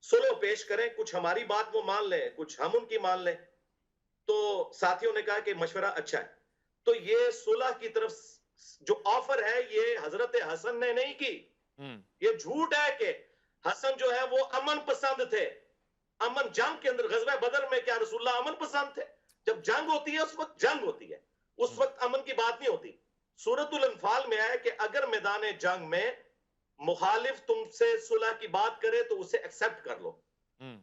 صلح پیش کریں، کچھ ہماری بات وہ مان لیں، کچھ ہم ان کی مان لیں. تو ساتھیوں نے کہا کہ مشورہ اچھا ہے. تو یہ صلح کی طرف جو آفر ہے یہ حضرت حسن نے نہیں کی. یہ جھوٹ ہے کہ حسن جو ہے وہ امن پسند تھے. امن جنگ کے اندر غزوہ بدر میں کیا رسول اللہ امن پسند تھے؟ جب جنگ ہوتی ہے اس وقت جنگ ہوتی ہے، اس وقت امن کی بات نہیں ہوتی. سورۃ الانفال میں ہے کہ اگر میدان جنگ میں مخالف تم سے صلح کی بات کرے تو اسے ایکسپٹ کر لو.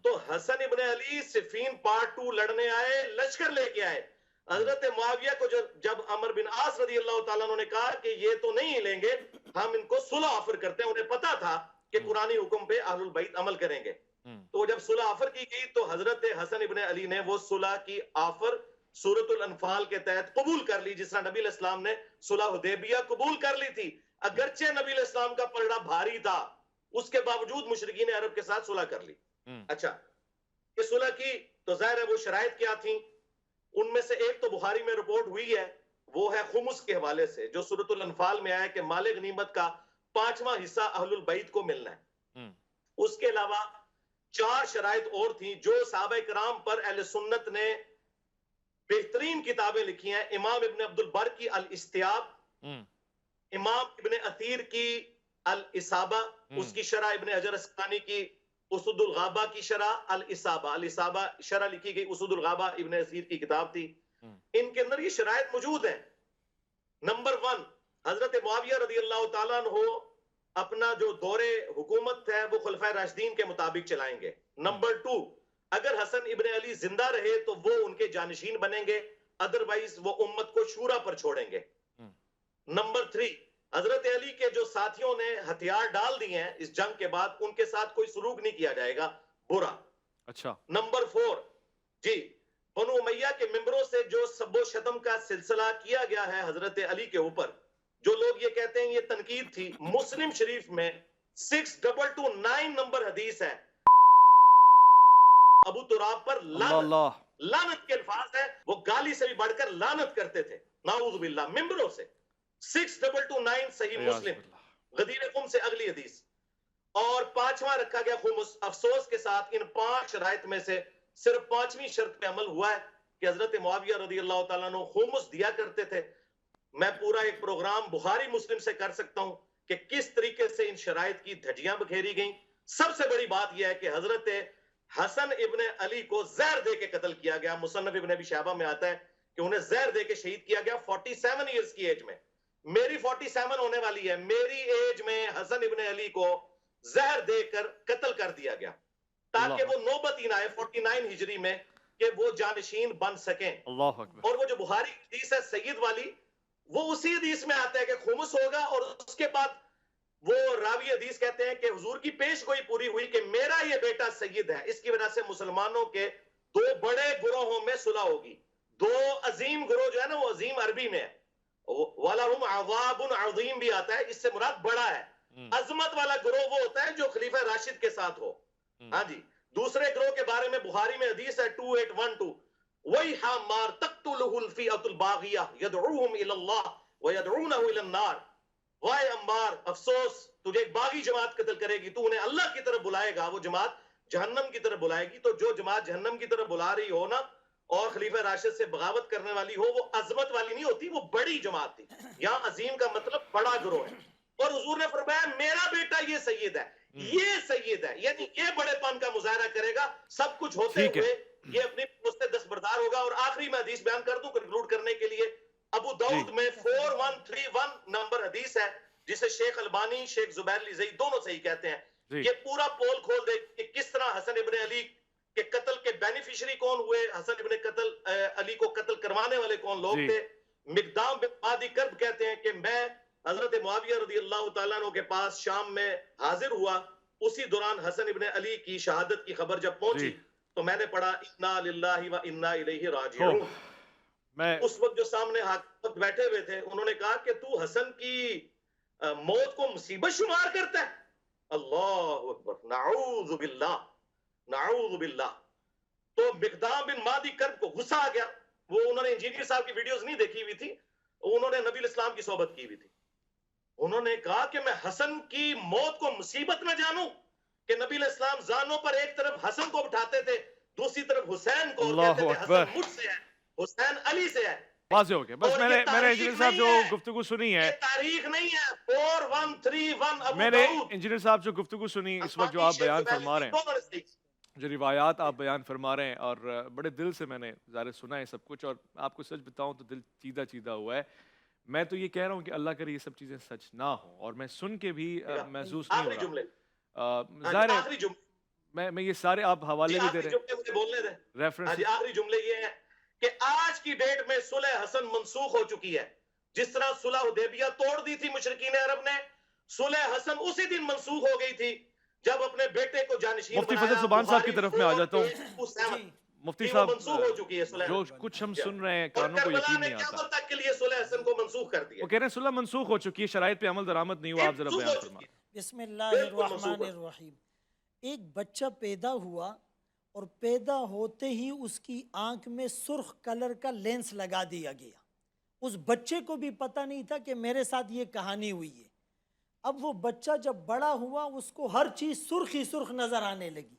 تو حسن ابن علی صفین پارٹ 2 لڑنے آئے، لشکر لے کے آئے. حضرت معاویہ کو جب عمر بن عاص رضی اللہ تعالیٰ عنہ نے کہا کہ یہ تو نہیں لیں گے، ہم ان کو صلح آفر کرتے ہیں، انہیں پتا تھا کہ قرآنی حکم پہ اہل البیت عمل کریں گے، تو جب صلح آفر کی گئی تو حضرت حسن ابن علی نے وہ صلح کی آفر سورۃ الانفال کے تحت قبول کر لی، جس طرح نبی علیہ السلام نے صلح حدیبیہ قبول کر لی تھی، اگرچہ نبی علیہ السلام کا پلڑا بھاری تھا، اس کے باوجود مشرکین عرب کے ساتھ صلح کر لی۔ اچھا، یہ صلح کی تو ظاہر ہے وہ شرائط کیا تھیں، ان میں سے ایک تو بخاری میں رپورٹ ہوئی ہے، وہ ہے خمس کے حوالے سے، جو سورۃ الانفال میں آیا کہ مال غنیمت کا 5واں حصہ اہل البیت کو ملنا ہے۔ اس کے علاوہ 4 شرائط اور تھیں جو صحابہ کرام پر اہل سنت نے بہترین کتابیں لکھی ہیں، امام ابن عبد البر کی الاستیاب، امام ابن اثیر کی الاصابہ، اس کی شرح ابن حجر اسقلانی کی اسد الغابہ کی شرح الاصابہ شرح لکھی گئی، اسد الغابہ ابن اثیر کی کتاب تھی، ان کے اندر یہ شرائط موجود ہیں۔ نمبر 1، حضرت معاویہ رضی اللہ تعالیٰ عنہ اپنا جو دور حکومت ہے وہ خلفائے راشدین کے مطابق چلائیں گے۔ نمبر 2، اگر حسن ابن علی زندہ رہے تو وہ ان کے جانشین بنیں گے، ادروائز وہ امت کو شورا پر چھوڑیں گے۔ نمبر 3، حضرت علی کے جو ساتھیوں نے ہتھیار ڈال دیے ہیں اس جنگ کے بعد، ان کے ساتھ کوئی سلوک نہیں کیا جائے گا برا۔ اچھا، نمبر 4، جی، بنو امیہ کے ممبروں سے جو سب و شتم کا سلسلہ کیا گیا ہے حضرت علی کے اوپر، جو لوگ یہ کہتے ہیں یہ تنقید تھی، مسلم شریف میں 6229 نمبر حدیث ہے، ابو تراب پر لعنت کے الفاظ ہے، وہ گالی سے بھی بڑھ کر لعنت کرتے تھے، نعوذ باللہ، ممبروں سے۔ 6229 صحیح مسلم، غدیر قم سے اگلی حدیث۔ اور 5واں رکھا گیا خمس۔ افسوس کے ساتھ ان 5 شرائط میں سے صرف 5ویں شرط پہ عمل ہوا ہے کہ حضرت معاویہ رضی اللہ تعالیٰ عنہ خمس دیا کرتے تھے۔ میں پورا ایک پروگرام بخاری مسلم سے کر سکتا ہوں کہ کس طریقے سے ان شرائط کی دھجیاں بکھیری گئیں۔ سب سے بڑی بات یہ ہے کہ حضرت حسن ابن علی کو زہر دے کے قتل کیا گیا، مصنف ابن ابی شیبہ میں آتا ہے کہ انہیں زہر دے کے شہید کیا گیا 47 ایئرز کی ایج میں۔ میری 47 ہونے والی ہے، میری ایج میں حسن ابن علی کو زہر دے کر قتل کر دیا گیا تاکہ وہ نوبت ہی نہ آئے 49 ہجری میں کہ وہ جانشین بن سکیں۔ اللہ اکبر۔ اور وہ جو بخاری حدیث ہے سید والی، وہ اسی حدیث میں آتا ہے کہ خمس ہوگا، اور اس کے بعد وہ راوی حدیث کہتے ہیں کہ حضور کی پیش گوئی پوری ہوئی کہ میرا یہ بیٹا سید ہے، اس کی وجہ سے مسلمانوں کے 2 بڑے گروہوں میں صلح ہوگی۔ 2 عظیم گروہ جو ہے نا، وہ عظیم عربی میں ہے، وَلَهُمْ عَذَابٌ عَظِيمٌ بھی آتا ہے، اس سے مراد بڑا ہے۔ عظمت والا گروہ وہ ہوتا ہے جو خلیفہ راشد کے ساتھ ہو۔ ہاں جی، دوسرے گروہ کے بارے میں بخاری میں حدیث ہے 2812، وَيْحَ مَارْ تَقْتُلُهُ الْفِئَةُ الْبَاغِيَةُ يَدْعُوهُمْ إِلَى اللَّهِ وَيَدْعُونَهُ إِلَى النَّارِ۔ وائے عمار، افسوس، تجھے ایک باغی جماعت قتل کرے گی، تو انہیں اللہ کی طرف بلائے گا، وہ جماعت جہنم کی طرف بلائے گی۔ تو جو جماعت جہنم کی طرف بلا رہی ہو نا، اور خلیفہ راشد سے بغاوت کرنے والی ہو، وہ عظمت والی نہیں ہوتی، وہ بڑی جماعت تھی۔ یہاں عظیم کا مطلب بڑا گروہ ہے، اور حضور نے فرمایا میرا بیٹا یہ سید ہے، یہ سید ہے، یعنی یہ بڑے پن کا مظاہرہ کرے گا، سب کچھ ہوتے ہوئے یہ اپنی سے دستبردار ہوگا۔ اور آخری میں حدیث بیان کر دوں کنکلوڈ کرنے کے لیے، ابو داؤد میں 4131 نمبر حدیث ہے، جسے شیخ البانی، شیخ زبیر علی زئی دونوں صحیح کہتے ہیں۔ یہ پورا پول کھول دے کہ کس طرح حسن ابن علی کے قتل کے بینیفیشری کون ہوئے، حسن ابن علی کو قتل کروانے والے کون لوگ تھے۔ مقدام بن مادی کرب کہتے ہیں کہ میں حضرت معاویہ رضی اللہ تعالیٰ عنہ کے پاس شام میں حاضر ہوا، اسی دوران حسن ابن علی کی شہادت کی خبر جب پہنچی تو میں نے پڑھا انا للہ و انا الیہ راجعون۔ اس وقت جو سامنے حاکم بیٹھے ہوئے تھے انہوں نے کہا کہ تو حسن کی موت کو مصیبت شمار کرتا ہے؟ اللہ اکبر، نعوذ باللہ، نعوذ باللہ۔ تو مقدام بن مادی کرب کو غصہ آ گیا، وہ انہوں نے انجینئر صاحب کی ویڈیوز نہیں دیکھی ہوئی تھی، انہوں نے نبی علیہ السلام کی صحبت کی ہوئی تھی۔ انہوں نے کہا کہ میں حسن کی موت کو مصیبت نہ جانوں کہ نبی علیہ السلام زانوں پر ایک طرف حسن کو بٹھاتے تھے، دوسری طرف حسین کو، اور کہتے تھے حسن مجھ سے ہے، حسین علی سے ہے۔ واضح ہو گیا۔ بس میں نے انجینئر صاحب جو گفتگو سنی ہے، تاریخ نہیں ہے، 4131 میں نے انجینئر صاحب جو گفتگو سنی اس وقت جو آپ بیان فرما رہے ہیں، جو روایات آپ بیان فرما رہے ہیں، اور بڑے دل سے میں نے ظاہر سنا ہے سب کچھ، اور آپ کو سچ بتاؤں تو دل چیدہ چیدہ ہوا ہے۔ میں تو یہ کہہ رہا ہوں کہ اللہ کرے یہ سب چیزیں سچ نہ ہوں، اور میں سن کے بھی محسوس نہیں ہو رہا۔ ظاہر ہے میں یہ سارے آپ حوالے بھی دے رہے ہیں، ریفرنس۔ آخری جملے یہ ہیں کہ آج کی ڈیٹ میں صلح حسن منسوخ ہو چکی ہے. جس طرح صلح حدیبیہ توڑ دی تھی مشرکین عرب نے، صلح حسن اسی دن منسوخ ہو گئی تھی جب اپنے بیٹے کو جانشین مفتی بنایا. فضل سبحان صاحب کی طرف میں آ جاتا ہوں. مفتی وہ صاحب منسوخ ہو چکی ہے صلح جو حسن. کچھ ہم سن رہے ہیں اور کانوں کو کربلا یقین نے نہیں آتا. قیامت تک کے لیے صلح حسن کو منسوخ کر دیا. وہ کہہ رہے ہیں صلح منسوخ ہو چکی ہے، شرائط پہ عمل درآمد نہیں ہوا. آپ ذرا منسوخ بیان ہو فرمائیں. چکی ہے. بسم اللہ الرحمن الرحیم. ایک بچہ پیدا ہوا اور پیدا ہوتے ہی اس کی آنکھ میں سرخ کلر کا لینس لگا دیا گیا. اس بچے کو بھی پتہ نہیں تھا کہ میرے ساتھ یہ کہانی ہوئی ہے. اب وہ بچہ جب بڑا ہوا اس کو ہر چیز سرخ ہی سرخ نظر آنے لگی.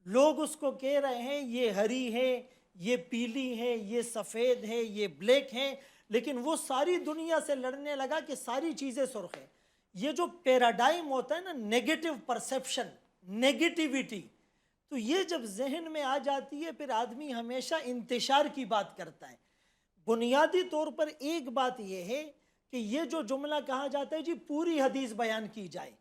لوگ اس کو کہہ رہے ہیں یہ ہری ہے، یہ پیلی ہے، یہ سفید ہے، یہ بلیک ہے، لیکن وہ ساری دنیا سے لڑنے لگا کہ ساری چیزیں سرخ ہیں. یہ جو پیراڈائم ہوتا ہے نا، نیگیٹو پرسیپشن، نیگیٹیویٹی، تو یہ جب ذہن میں آ جاتی ہے پھر آدمی ہمیشہ انتشار کی بات کرتا ہے. بنیادی طور پر ایک بات یہ ہے کہ یہ جو جملہ کہا جاتا ہے جی پوری حدیث بیان کی جائے،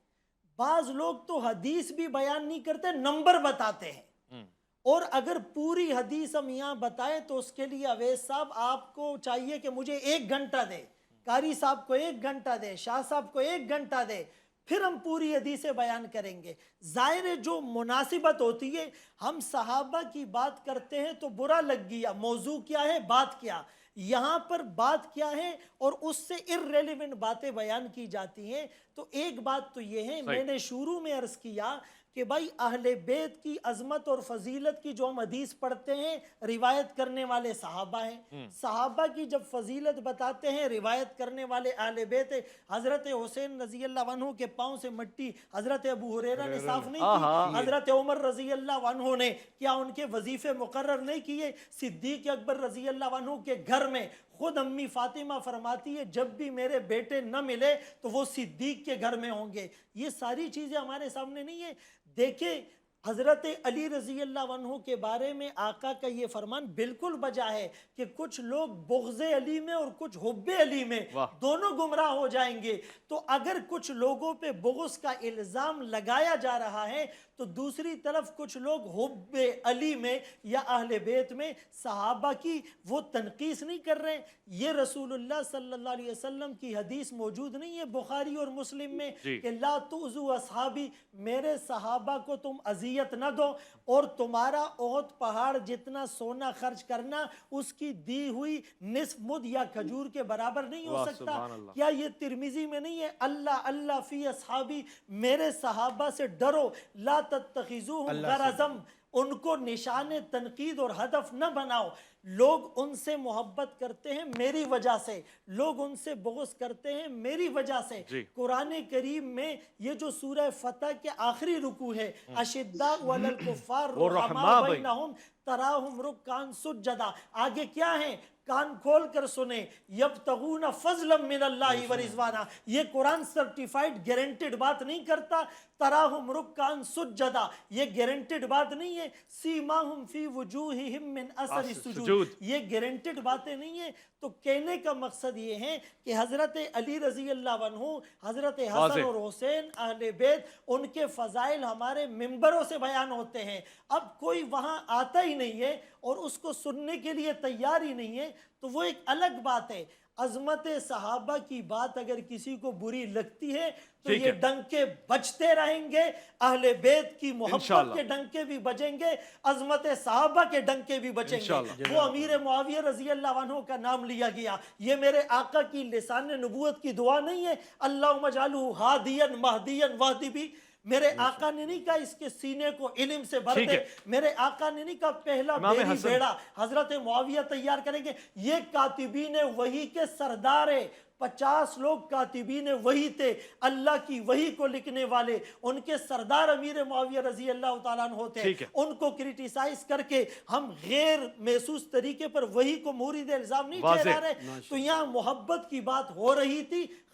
بعض لوگ تو حدیث بھی بیان نہیں کرتے، نمبر بتاتے ہیں. اور اگر پوری حدیث ہم یہاں بتائیں تو اس کے لیے اویس صاحب آپ کو چاہیے کہ مجھے 1 گھنٹہ دے، قاری صاحب کو 1 گھنٹہ دے، شاہ صاحب کو 1 گھنٹہ دے، پھر ہم پوری حدیثیں بیان کریں گے. ظاہر ہے جو مناسبت ہوتی ہے، ہم صحابہ کی بات کرتے ہیں تو برا لگ گیا، موضوع کیا ہے، بات کیا. یہاں پر بات کیا ہے اور اس سے irrelevant باتیں بیان کی جاتی ہیں. تو ایک بات تو یہ ہے، میں نے شروع میں عرض کیا کہ بھائی اہل بیت کی عظمت اور فضیلت کی جو ہم حدیث پڑھتے ہیں، روایت کرنے والے صحابہ ہیں. صحابہ کی جب فضیلت بتاتے ہیں، روایت کرنے والے اہل بیت ہیں. حضرت حسین رضی اللہ عنہ کے پاؤں سے مٹی حضرت ابو ہریرہ نے صاف نہیں کی، حضرت عمر رضی اللہ عنہ نے کیا ان کے وظیفے مقرر نہیں کیے؟ صدیق اکبر رضی اللہ عنہ کے گھر میں خود امی فاطمہ فرماتی ہے جب بھی میرے بیٹے نہ ملے تو وہ صدیق کے گھر میں ہوں گے. یہ ساری چیزیں ہمارے سامنے نہیں ہیں. دیکھیں حضرت علی رضی اللہ عنہ کے بارے میں آقا کا یہ فرمان بالکل بجا ہے کہ کچھ لوگ بغض علی میں اور کچھ حب علی میں دونوں گمراہ ہو جائیں گے. تو اگر کچھ لوگوں پہ بغض کا الزام لگایا جا رہا ہے تو دوسری طرف کچھ لوگ حب علی میں یا اہل بیت میں صحابہ کی وہ تنقیص نہیں کر رہے. یہ رسول اللہ صلی اللہ علیہ وسلم کی حدیث موجود نہیں ہے بخاری اور مسلم میں کہ لا تؤذوا اصحابی، میرے صحابہ کو تم اذیت نہ دو، اور تمہارا احد پہاڑ جتنا سونا خرچ کرنا اس کی دی ہوئی نصف مد یا کھجور کے برابر نہیں ہو سکتا. کیا یہ ترمذی میں نہیں ہے؟ اللہ اللہ فی اصحابی، میرے صحابہ سے ڈرو، لا تتخذوہم غرضم، ان کو نشان تنقید اور ہدف نہ بناؤ. لوگ ان سے محبت کرتے ہیں میری وجہ سے، لوگ ان سے بغض کرتے ہیں میری وجہ سے. قرآن کریم میں یہ جو سورہ فتح کے آخری رکوع ہے، اشداء علی الکفار رحماء بینہم تراہم رکعا سجدا، آگے کیا ہے؟ کان کھول کر سنیں، یبتغون فضلا من اللہ ورضوانا. یہ قرآن سرٹیفائیڈ گارنٹیڈ بات نہیں کرتا. تراہم رکعا سجدا یہ گارنٹیڈ بات نہیں ہے. سیماہم فی وجوہہم من اثر السجود یہ گارنٹیڈ باتیں نہیں ہیں. تو کہنے کا مقصد یہ ہے کہ حضرت علی رضی اللہ عنہ، حضرت حسن اور حسین اہل بیت، ان کے فضائل ہمارے ممبروں سے بیان ہوتے ہیں. اب کوئی وہاں آتا ہی نہیں ہے اور اس کو سننے کے لیے تیار ہی نہیں ہے تو وہ ایک الگ بات ہے. عظمت صحابہ کی بات اگر کسی کو بری لگتی ہے تو یہ ڈنکے بجتے رہیں گے. اہل بیت کی محبت کے ڈنکے بھی بجیں گے، عظمت صحابہ کے ڈنکے بھی بجیں گے. وہ امیر معاویہ رضی اللہ عنہ کا نام لیا گیا، یہ میرے آقا کی لسان نبوت کی دعا نہیں ہے اللہم اجعلہ ہادیا مہدیا واہدی بھی. میرے آقا نے نہیں کہا اس کے سینے کو علم سے بھر دے، میرے آقا نے نہیں کہا پہلا بیری بیڑا حضرت معاویہ تیار کریں گے. یہ کاتبین وحی کے سردار ہیں، 50 لوگ کاتبین وحی تھے، اللہ کی وحی کو لکھنے والے. ان کے سردار امیر معاویہ رضی اللہ تعالیٰ عنہ تھے. ان کو کرٹیسائز کر کے ہم غیر محسوس طریقے پر وحی کو مورد الزام نہیں ٹھہرا رہے. تو یہاں محبت کی بات ہو رہی تھی،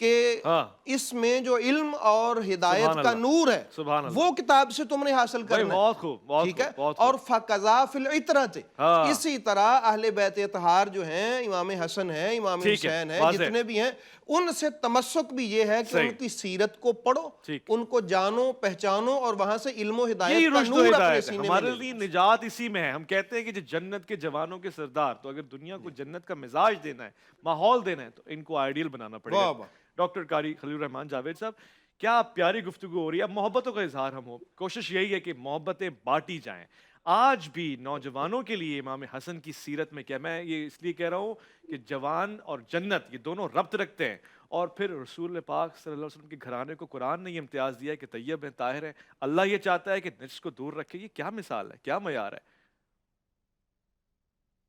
کہ ہاں اس میں جو علم اور ہدایت سبحان کا اللہ، نور ہے سبحان اللہ، وہ کتاب سے تم نے حاصل بھائی کرنا ہے، بہت خوب، بہت ٹھیک ہے، خوب، بہت اور خوب، فقضا فی العطرت، ہاں اسی طرح اہل بیت اطہار جو ہیں، امام حسن ہے، امام ٹھیک ہے، حسین ہے، واضح، جتنے بھی ہیں، ان سے تمسک بھی یہ ہے کہ صحیح، ان کی سیرت کو پڑھو، ٹھیک، ان کو جانو پہچانو، اور وہاں سے علم و یہی ہدایت کا رشد و نور اپنے ہدایت ہے، سینے میں ہمارے لے لیے لو۔ نجات اسی میں ہے۔ ہم کہتے ہیں کہ جو جنت کے جوانوں کے سردار، تو اگر دنیا کو جنت کا مزاج دینا ہے، ماحول دینا ہے، تو ان کو آئیڈیل بنانا پڑے گا۔ واہ واہ۔ ڈاکٹر قاری خلیل الرحمان جاوید صاحب، کیا پیاری گفتگو ہو رہی ہے، اب محبتوں کا اظہار ہم ہو، کوشش یہی ہے کہ محبتیں بانٹی جائیں۔ آج بھی نوجوانوں کے لیے امام حسن کی سیرت میں کیا، میں یہ اس لیے کہہ رہا ہوں کہ جوان اور جنت یہ دونوں ربط رکھتے ہیں، اور پھر رسول پاک صلی اللہ علیہ وسلم کے گھرانے کو قرآن نے یہ امتیاز دیا ہے کہ طیب ہیں، طاہر ہیں، اللہ یہ چاہتا ہے کہ نجس کو دور رکھے۔ یہ کیا مثال ہے، کیا معیار ہے؟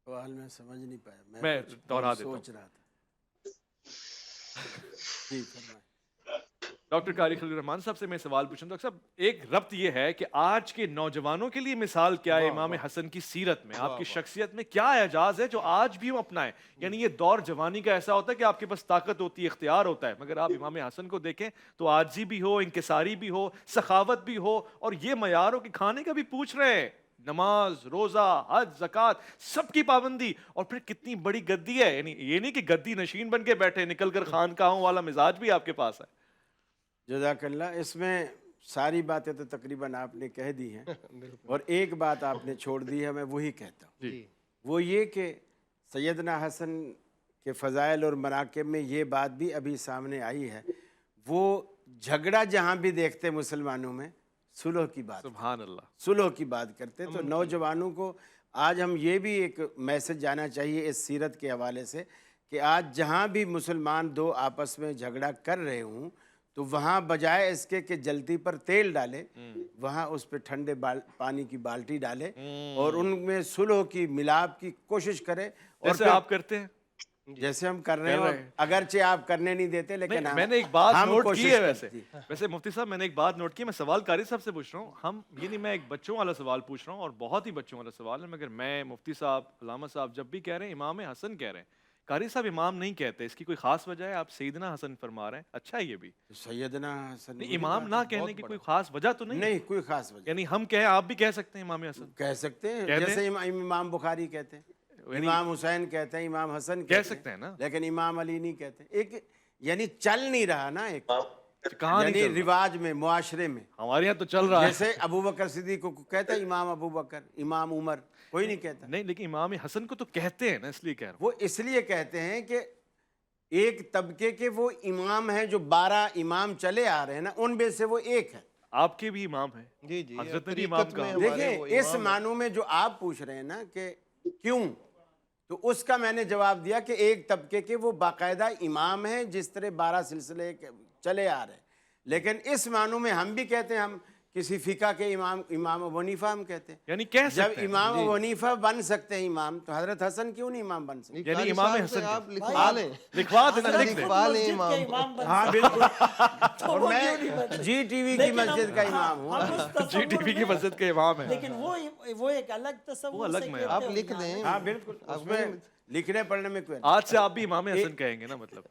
سوال میں سمجھ نہیں پایا، میں کچھ دوہرا اور دیتا ہوں۔ سوچ رہا تھا۔ جی فرمائیں۔ ڈاکٹر قاری خلیل الرحمان صاحب سے میں سوال پوچھوں، ڈاکٹر صاحب ایک ربط یہ ہے کہ آج کے نوجوانوں کے لیے مثال کیا ہے امام حسن کی سیرت میں، آپ کی شخصیت میں کیا اعجاز ہے جو آج بھی ہم اپنائیں؟ یعنی یہ دور جوانی کا ایسا ہوتا ہے کہ آپ کے پاس طاقت ہوتی ہے، اختیار ہوتا ہے، مگر آپ امام حسن کو دیکھیں تو عاجزی بھی ہو، انکساری بھی ہو، سخاوت بھی ہو، اور یہ معیار ہو کہ کھانے کا بھی پوچھ رہے ہیں، نماز، روزہ، حج، زکوٰۃ، سب کی پابندی، اور پھر کتنی بڑی گدی ہے، یعنی یہ نہیں کہ گدی نشین بن کے بیٹھے، نکل کر خانقاہوں والا مزاج بھی آپ کے پاس ہے۔ جزاک اللہ، اس میں ساری باتیں تو تقریباً آپ نے کہہ دی ہیں، اور ایک بات آپ نے چھوڑ دی ہے، میں وہی کہتا ہوں، جی وہ یہ کہ سیدنا حسن کے فضائل اور مناقب میں یہ بات بھی ابھی سامنے آئی ہے، وہ جھگڑا جہاں بھی دیکھتے مسلمانوں میں صلح کی بات، سبحان اللہ، صلح کی بات کرتے، تو نوجوانوں کو آج ہم یہ بھی ایک میسج جانا چاہیے اس سیرت کے حوالے سے کہ آج جہاں بھی مسلمان دو آپس میں جھگڑا کر رہے ہوں تو وہاں بجائے اس کے کہ جلتی پر تیل ڈالے، وہاں اس پہ ٹھنڈے پانی کی بالٹی ڈالے اور ان میں صلح کی ملاپ کی کوشش کرے، اور جیسے پھر آپ کرتے ہیں۔ جیسے ہم کر رہے ہیں، اگرچہ آپ کرنے نہیں دیتے لیکن میں نے ایک بات ہم نوٹ کوشش کی ہے، کرتے ہیں۔ ویسے مفتی صاحب میں نے ایک بات نوٹ کی، میں سوال قاری صاحب سے پوچھ رہا ہوں، ہم یہ نہیں میں ایک بچوں والا سوال پوچھ رہا ہوں، اور بہت ہی بچوں والا سوال ہے، مگر میں مفتی صاحب، علامہ صاحب جب بھی کہہ رہے ہیں امام حسن کہہ رہے ہیں، قاری صاحب امام نہیں کہتے، اس کی کوئی خاص وجہ ہے؟ آپ سیدنا حسن فرما رہے ہیں، اچھا ہے یہ بھی، سیدنا حسن نہیں امام نہ کہنے کی کوئی خاص وجہ تو نہیں؟ نہیں کوئی خاص وجہ، یعنی ہم کہیں، آپ بھی کہہ سکتے ہیں امام حسن، کہہ سکتے ہیں، کہتے جیسے امام بخاری کہتے ہیں، امام حسین کہتے ہیں، امام حسن کہہ سکتے ہیں نا، لیکن امام علی نہیں کہتے، ایک یعنی چل نہیں رہا نا، ایک کہاں نہیں یعنی چل رہا؟ رواج میں، معاشرے میں، ہمارے یہاں تو چل رہا ہے، جیسے ابو بکر صدیق کو کہتا ہے امام ابو بکر، امام عمر، کوئی نہیں کہتا، نہیں لیکن امام حسن کو تو کہتے ہیں نا، اس لیے کہہ رہا ہوں۔ وہ اس لیے کہتے ہیں کہ ایک طبقے کے وہ امام ہیں جو 12 امام چلے آ رہے ہیں نا، ان میں سے وہ ایک ہے۔ آپ کے بھی امام ہیں، جی جی، حضرت نے بھی طریقت امام میں کہا۔ ہمارے وہ دیکھیں اس امام ہیں۔ معنوں میں جو آپ پوچھ رہے ہیں نا کہ کیوں، تو اس کا میں نے جواب دیا کہ ایک طبقے کے وہ باقاعدہ امام ہیں، جس طرح 12 سلسلے چلے آ رہے ہیں، لیکن اس معنوں میں ہم بھی کہتے ہیں، ہم کسی فقہ کے امام ابو حنیفہ ہم کہتے ہیں، یعنی کہہ جب سکتے ہیں، امام ابو حنیفہ بن سکتے ہیں امام، تو حضرت حسن کیوں نہیں امام بن سکتے؟ یعنی قاری امام صاحب سے حسن آپ کے- لکھوا لیں، لکھوا دینا، حضرت لکھ دیں۔ خود لکھوا لیں مسجد امام کے کو۔ امام بن ہاں سکتے بالکل، تو اور وہ میں کیوں نہیں بن سکتے؟ جی ٹی وی کی لیکن ہم- مسجد کا ہاں، امام ہوں، ہم اس جی ٹی تصور وی کی میں- مسجد کے امام ہیں، لیکن وہ ایک الگ وہ تصور الگ سے میں کہتے آپ ہو لکھ امام دیں۔ ہاں بالکل، اس میں لکھنے پڑھنے میں کوئی آج سے آپ بھی امام حسن کہیں گے نا، مطلب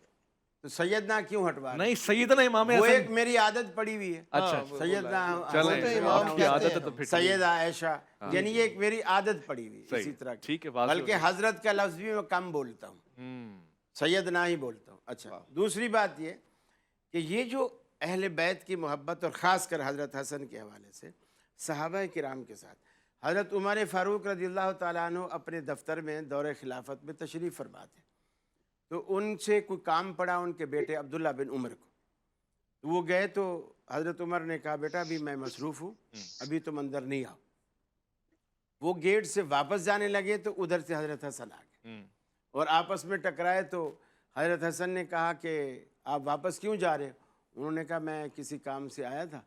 تو سیدنا کیوں ہٹوا رہے ہیں؟ نہیں سیدنا امام وہ حسن، ایک میری عادت پڑی ہوئی ہے، اچھا سیدنا چلیں، سیدنا آپ کی کہتے عادت ہے ہیں تو پھر سیدہ عائشہ، یعنی یہ ایک میری عادت پڑی ہوئی صحیح، اسی طرح کی، ٹھیک ہے، واضح ہو بلکہ حضرت کا لفظ بھی میں کم بولتا ہوں، سیدنا ہی بولتا ہوں۔ اچھا دوسری بات یہ کہ یہ جو اہل بیت کی محبت، اور خاص کر حضرت حسن کے حوالے سے صحابہ کرام کے ساتھ، حضرت عمر فاروق رضی اللہ تعالیٰ عنہ اپنے دفتر میں دور خلافت میں تشریف فرما تھے، تو ان سے کوئی کام پڑا ان کے بیٹے عبداللہ بن عمر کو، تو وہ گئے، تو حضرت عمر نے کہا بیٹا ابھی میں مصروف ہوں، ابھی تم اندر نہیں آؤ۔ وہ گیٹ سے واپس جانے لگے تو ادھر سے حضرت حسن آ گئے اور آپس میں ٹکرائے، تو حضرت حسن نے کہا کہ آپ واپس کیوں جا رہے ہو؟ انہوں نے کہا میں کسی کام سے آیا تھا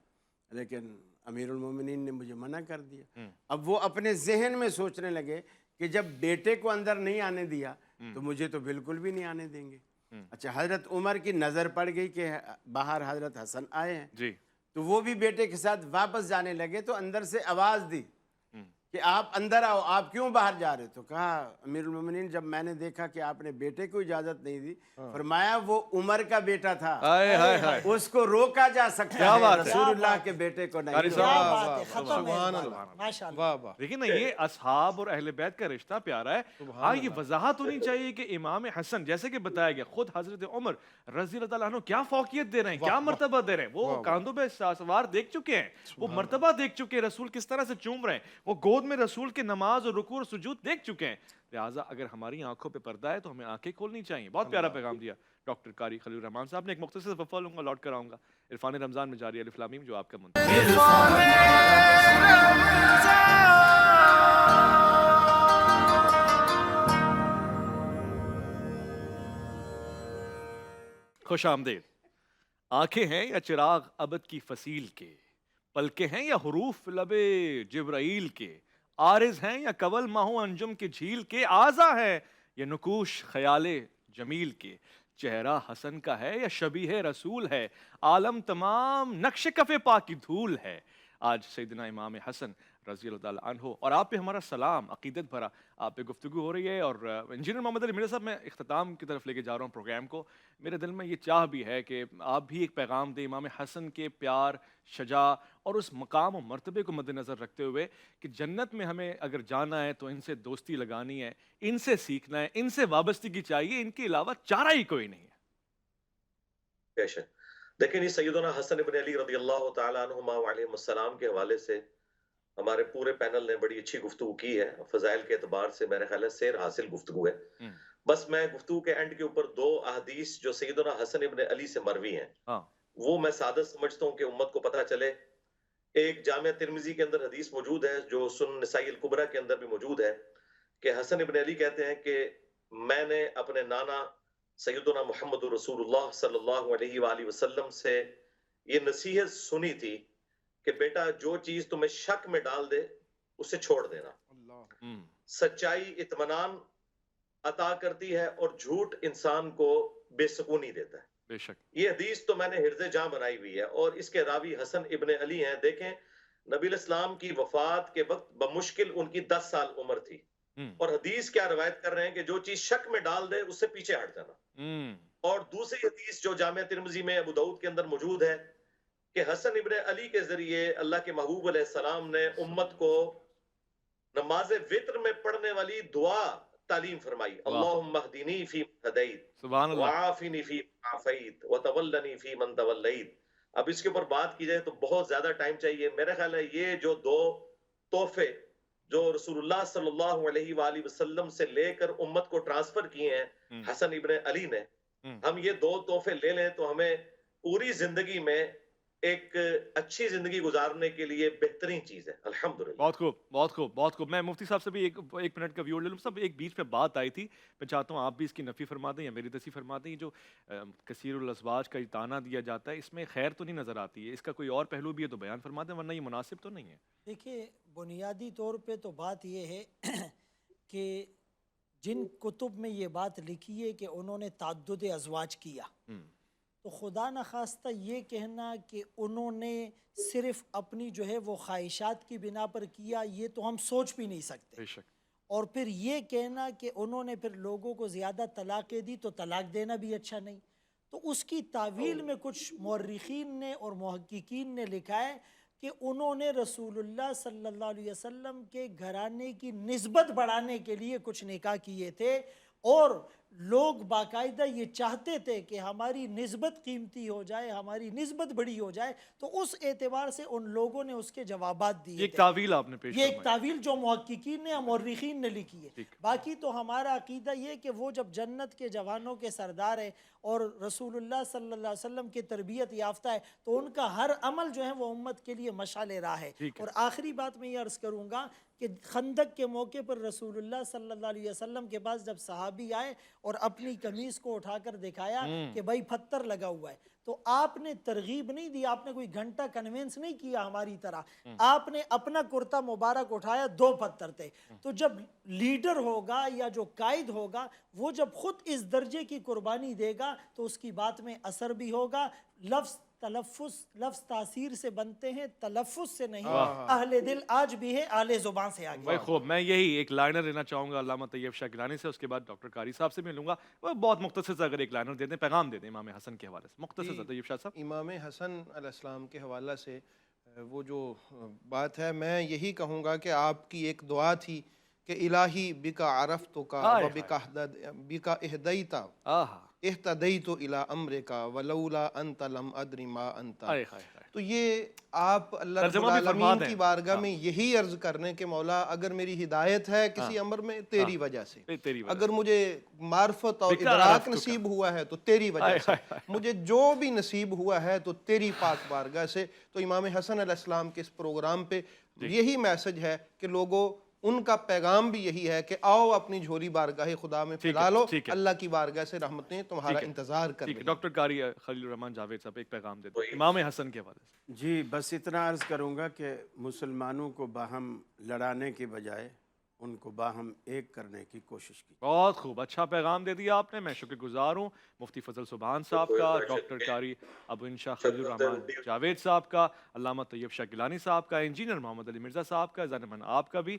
لیکن امیر المومنین نے مجھے منع کر دیا۔ اب وہ اپنے ذہن میں سوچنے لگے کہ جب بیٹے کو اندر نہیں آنے دیا تو مجھے تو بالکل بھی نہیں آنے دیں گے۔ اچھا حضرت عمر کی نظر پڑ گئی کہ باہر حضرت حسن آئے ہیں، جی، تو وہ بھی بیٹے کے ساتھ واپس جانے لگے، تو اندر سے آواز دی کہ آپ اندر آؤ, آپ کیوں باہر جا رہے؟ تو کہا امیر المومنین جب میں نے دیکھا کہ آپ نے بیٹے کو اجازت نہیں دی, فرمایا وہ عمر کا بیٹا تھا, ہائے ہائے ہائے, اس کو روکا جا سکتا کیا ہے, بات ہے. رسول اللہ کے بیٹے کو قاری نہیں. صاحب, کیا بات ہے, ختم ہے, سبحان اللہ. ماشاء اللہ. واہ واہ. دیکھیں نا, یہ اصحاب اور اہل بیت کا رشتہ پیارا ہے. ہاں, یہ وضاحت ہونی چاہیے کہ امام حسن جیسے کہ بتایا گیا, خود حضرت عمر رضی اللہ تعالیٰ عنہ کیا فوقیت دے رہے ہیں, کیا مرتبہ دے رہے ہیں. وہ کاندھوں پہ سوار دیکھ چکے ہیں, وہ مرتبہ دیکھ چکے ہیں, رسول کس طرح سے چوم رہے ہیں, وہ گود میں رسول کے نماز اور رکوع اور سجود دیکھ چکے ہیں. لہٰذا اگر ہماری آنکھوں پہ پردہ ہے تو ہمیں آنکھیں کھولنی چاہیے. بہت پیارا پیغام دیا ڈاکٹر قاری خلیل الرحمان صاحب نے. ایک مختصر وقفہ لوں گا, لوٹ کر آؤں گا. عرفان رمضان میں جاری الف لام میم جو آپ کا منتخب. خوش آمدید. آنکھیں ہیں یا چراغ ابد کی فصیل کے, پلکیں ہیں یا حروف لب جبرائیل کے, عارض ہیں یا کول ماہو انجم کے جھیل کے, آزا ہے یا نکوش خیال جمیل کے, چہرہ حسن کا ہے یا شبیہ رسول ہے, عالم تمام نقش کف پاک کی دھول ہے. آج سیدنا امام حسن رضی اللہ تعالیٰ عنہ اور آپ پہ ہمارا سلام, عقیدت بھرا آپ پہ گفتگو ہو رہی ہے. اور انجینئر محمد علی مرزا صاحب, میں اختتام کی طرف لے کے جا رہا ہوں پروگرام کو. میرے دل میں یہ چاہ بھی ہے کہ آپ بھی ایک پیغام دیں امام حسن کے پیار, شجاع اور اس مقام و مرتبے کو مد نظر رکھتے ہوئے کہ جنت میں ہمیں اگر جانا ہے تو ان سے دوستی لگانی ہے, ان سے سیکھنا ہے, ان سے وابستگی چاہیے, ان کے علاوہ چارہ ہی کوئی نہیں ہے. بے شک. دیکھیں یہ سیدنا حسن ابن علی رضی اللہ تعالیٰ عنہما علیہ السلام کے حوالے سے ہمارے پورے پینل نے بڑی اچھی گفتگو کی ہے. فضائل کے اعتبار سے میرے خیال ہے سیر حاصل گفتگو ہے. بس میں گفتگو کے اینڈ کے اوپر دو احادیث جو سیدنا حسن ابن علی سے مروی ہیں وہ میں سعادت سمجھتا ہوں کہ امت کو پتہ چلے. ایک جامعہ ترمذی کے اندر حدیث موجود ہے جو سنن نسائی الکبریٰ کے اندر بھی موجود ہے کہ حسن ابن علی کہتے ہیں کہ میں نے اپنے نانا سیدنا محمد رسول اللہ صلی اللہ علیہ وآلہ وسلم سے یہ نصیحت سنی تھی کہ بیٹا جو چیز تمہیں شک میں ڈال دے اسے چھوڑ دینا. سچائی اطمینان عطا کرتی ہے اور جھوٹ انسان کو بے سکونی دیتا ہے. بے شک. یہ حدیث تو میں نے حرز جاں بنائی ہوئی ہے اور اس کے راوی حسن ابن علی ہیں. دیکھیں نبی الاسلام کی وفات کے وقت بمشکل ان کی 10 سال عمر تھی اور حدیث کیا روایت کر رہے ہیں کہ جو چیز شک میں ڈال دے اس سے پیچھے ہٹ جانا. اور دوسری حدیث جو جامعہ ترمذی میں ابو داؤد کے اندر موجود ہے کہ حسن ابن علی کے ذریعے اللہ کے محبوب علیہ السلام نے امت کو نماز وتر میں پڑھنے والی دعا تعلیم فرمائی. اللہم اہدنی فی من ہدیت وعافنی فی من عافیت وتولنی فی من تولیت. اب اس کے اوپر بات کی جائے تو بہت زیادہ ٹائم چاہیے. میرا خیال ہے یہ جو دو تحفے جو رسول اللہ صلی اللہ علیہ وآلہ وسلم سے لے کر امت کو ٹرانسفر کیے ہیں حسن ابن علی نے, ہم یہ دو تحفے لے لیں تو ہمیں پوری زندگی میں ایک اچھی زندگی گزارنے کے لیے بہترین چیز ہے. الحمدللہ. بہت خوب, بہت خوب, بہت خوب. میں مفتی صاحب سے بھی ایک منٹ کا ویو لے لوں. سب ایک بیچ میں بات آئی تھی, میں چاہتا ہوں آپ بھی اس کی نفی فرما دیں یا میری تصحیح فرما دیں. جو کثیر الازواج کا تانا دیا جاتا ہے اس میں خیر تو نہیں نظر آتی ہے, اس کا کوئی اور پہلو بھی ہے تو بیان فرما دیں, ورنہ یہ مناسب تو نہیں ہے. دیکھیے بنیادی طور پہ تو بات یہ ہے کہ جن کتب میں یہ بات لکھی ہے کہ انہوں نے تعدد ازواج کیا, تو خدا نخواستہ یہ کہنا کہ انہوں نے صرف اپنی جو ہے وہ خواہشات کی بنا پر کیا, یہ تو ہم سوچ بھی نہیں سکتے. بے شک. اور پھر یہ کہنا کہ انہوں نے پھر لوگوں کو زیادہ طلاقیں دی تو طلاق دینا بھی اچھا نہیں. تو اس کی تعویل میں کچھ مورخین نے اور محققین نے لکھا ہے کہ انہوں نے رسول اللہ صلی اللہ علیہ وسلم کے گھرانے کی نسبت بڑھانے کے لیے کچھ نکاح کیے تھے, اور لوگ باقاعدہ یہ چاہتے تھے کہ ہماری نسبت قیمتی ہو جائے, ہماری نسبت بڑی ہو جائے. تو اس اعتبار سے ان لوگوں نے اس کے جوابات دیے. ایک تعویل آپ نے پیش یہ ایک تعویل جو محققین نے مورخین نے لکھی ہے. باقی تو ہمارا عقیدہ یہ کہ وہ جب جنت کے جوانوں کے سردار ہیں اور رسول اللہ صلی اللہ علیہ وسلم کی تربیت یافتہ ہے تو ان کا ہر عمل جو ہے وہ امت کے لیے مشعل راہ ہے. اور آخری بات میں یہ عرض کروں گا کہ خندق کے موقع پر رسول اللہ صلی اللہ علیہ وسلم کے پاس جب صحابی آئے اور اپنی قمیص کو اٹھا کر دکھایا کہ بھائی پتھر لگا ہوا ہے, تو آپ نے ترغیب نہیں دی, آپ نے کوئی گھنٹہ کنونس نہیں کیا ہماری طرح, آپ نے اپنا کرتا مبارک اٹھایا, 2 پتھر تھے. تو جب لیڈر ہوگا یا جو قائد ہوگا وہ جب خود اس درجے کی قربانی دے گا تو اس کی بات میں اثر بھی ہوگا. لفظ تلفظ لفظ تاثیر سے بنتے ہیں، تلفظ سے نہیں۔ اہل دل آج بھی ہے، اعلی زبان سے آگے۔ بھائی خوب، میں یہی ایک لائنر لینا چاہوں گا علامہ طیب شاہ گیلانی سے، اس کے بعد ڈاکٹر قاری صاحب سے بھی لوں گا۔ وہ بہت مختصر سے اگر ایک لائنر دے دیں، پیغام دے دیں امام حسن کے حوالے سے، مختصر سے طیب شاہ صاحب۔ امام حسن علیہ السلام کے حوالے سے وہ جو بات ہے، میں یہی کہوں گا کہ آپ کی ایک دعا تھی کہ الہی بکا عرفتک و بکا اہدیتا اہتدیت الی امرک ولولا انت لم ادری ما انت۔ تو یہ آپ اللہ رب العالمین کی بارگاہ میں یہی عرض کرنے کہ مولا اگر میری ہدایت ہے کسی امر میں تیری وجہ سے، اگر مجھے معرفت اور ادراک نصیب ہوا ہے تو تیری وجہ سے، مجھے جو بھی نصیب ہوا ہے تو تیری پاک بارگاہ سے۔ تو امام حسن علیہ السلام کے اس پروگرام پہ یہی میسج ہے کہ لوگوں، ان کا پیغام بھی یہی ہے کہ آؤ اپنی جھولی بارگاہ خدا میں پھیلا لو، اللہ کی بارگاہ سے رحمتیں تمہارا انتظار کر رہی ہیں۔ ڈاکٹر قاری خلیل الرحمن جاوید صاحب ایک پیغام دے دیں امام حسن کے حوالے سے۔ جی بس اتنا عرض کروں گا کہ مسلمانوں کو باہم لڑانے کے بجائے ان کو باہم ایک کرنے کی کوشش کی۔ بہت خوب، اچھا پیغام دے دیا آپ نے، میں شکر گزار ہوں مفتی فضل سبحان صاحب کا، ڈاکٹر قاری ابو انشا خلیل الرحمن جاوید صاحب کا، علامہ طیب شاہ گیلانی صاحب کا، انجینئر محمد علی مرزا صاحب کا، ذن من آپ کا بھی۔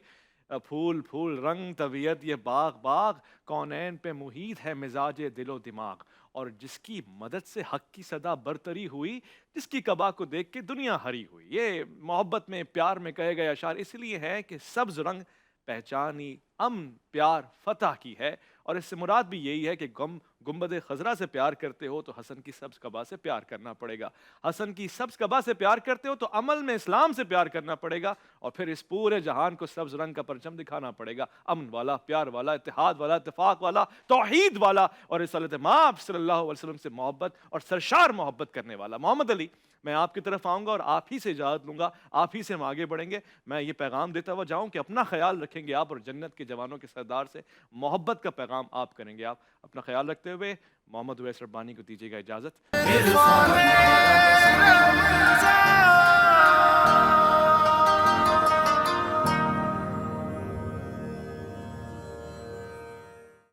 پھول پھول رنگ طبیعت یہ باغ باغ، کونین پہ محیط ہے مزاج دل و دماغ، اور جس کی مدد سے حق کی صدا برتری ہوئی، جس کی قبا کو دیکھ کے دنیا ہری ہوئی۔ یہ محبت میں پیار میں کہے گئے اشعار اس لیے ہے کہ سبز رنگ پہچانی امن پیار فتح کی ہے، اور اس سے مراد بھی یہی ہے کہ گنبد خضرا سے پیار کرتے ہو تو حسن کی سبز قبا سے پیار کرنا پڑے گا، حسن کی سبز قبا سے پیار کرتے ہو تو عمل میں اسلام سے پیار کرنا پڑے گا، اور پھر اس پورے جہان کو سبز رنگ کا پرچم دکھانا پڑے گا، امن والا، پیار والا، اتحاد والا، اتفاق والا، توحید والا، اور رسالت مآب صلی اللہ علیہ وسلم سے محبت اور سرشار محبت کرنے والا۔ محمد علی، میں آپ کی طرف آؤں گا اور آپ ہی سے اجازت لوں گا، آپ ہی سے ہم آگے بڑھیں گے۔ میں یہ پیغام دیتا ہوا جاؤں کہ اپنا خیال رکھیں گے آپ، اور جنت کے جوانوں کے سردار سے محبت کا پیغام آپ کریں گے۔ آپ اپنا خیال رکھتے ہوئے محمد اویس ربانی کو دیجیے گا اجازت۔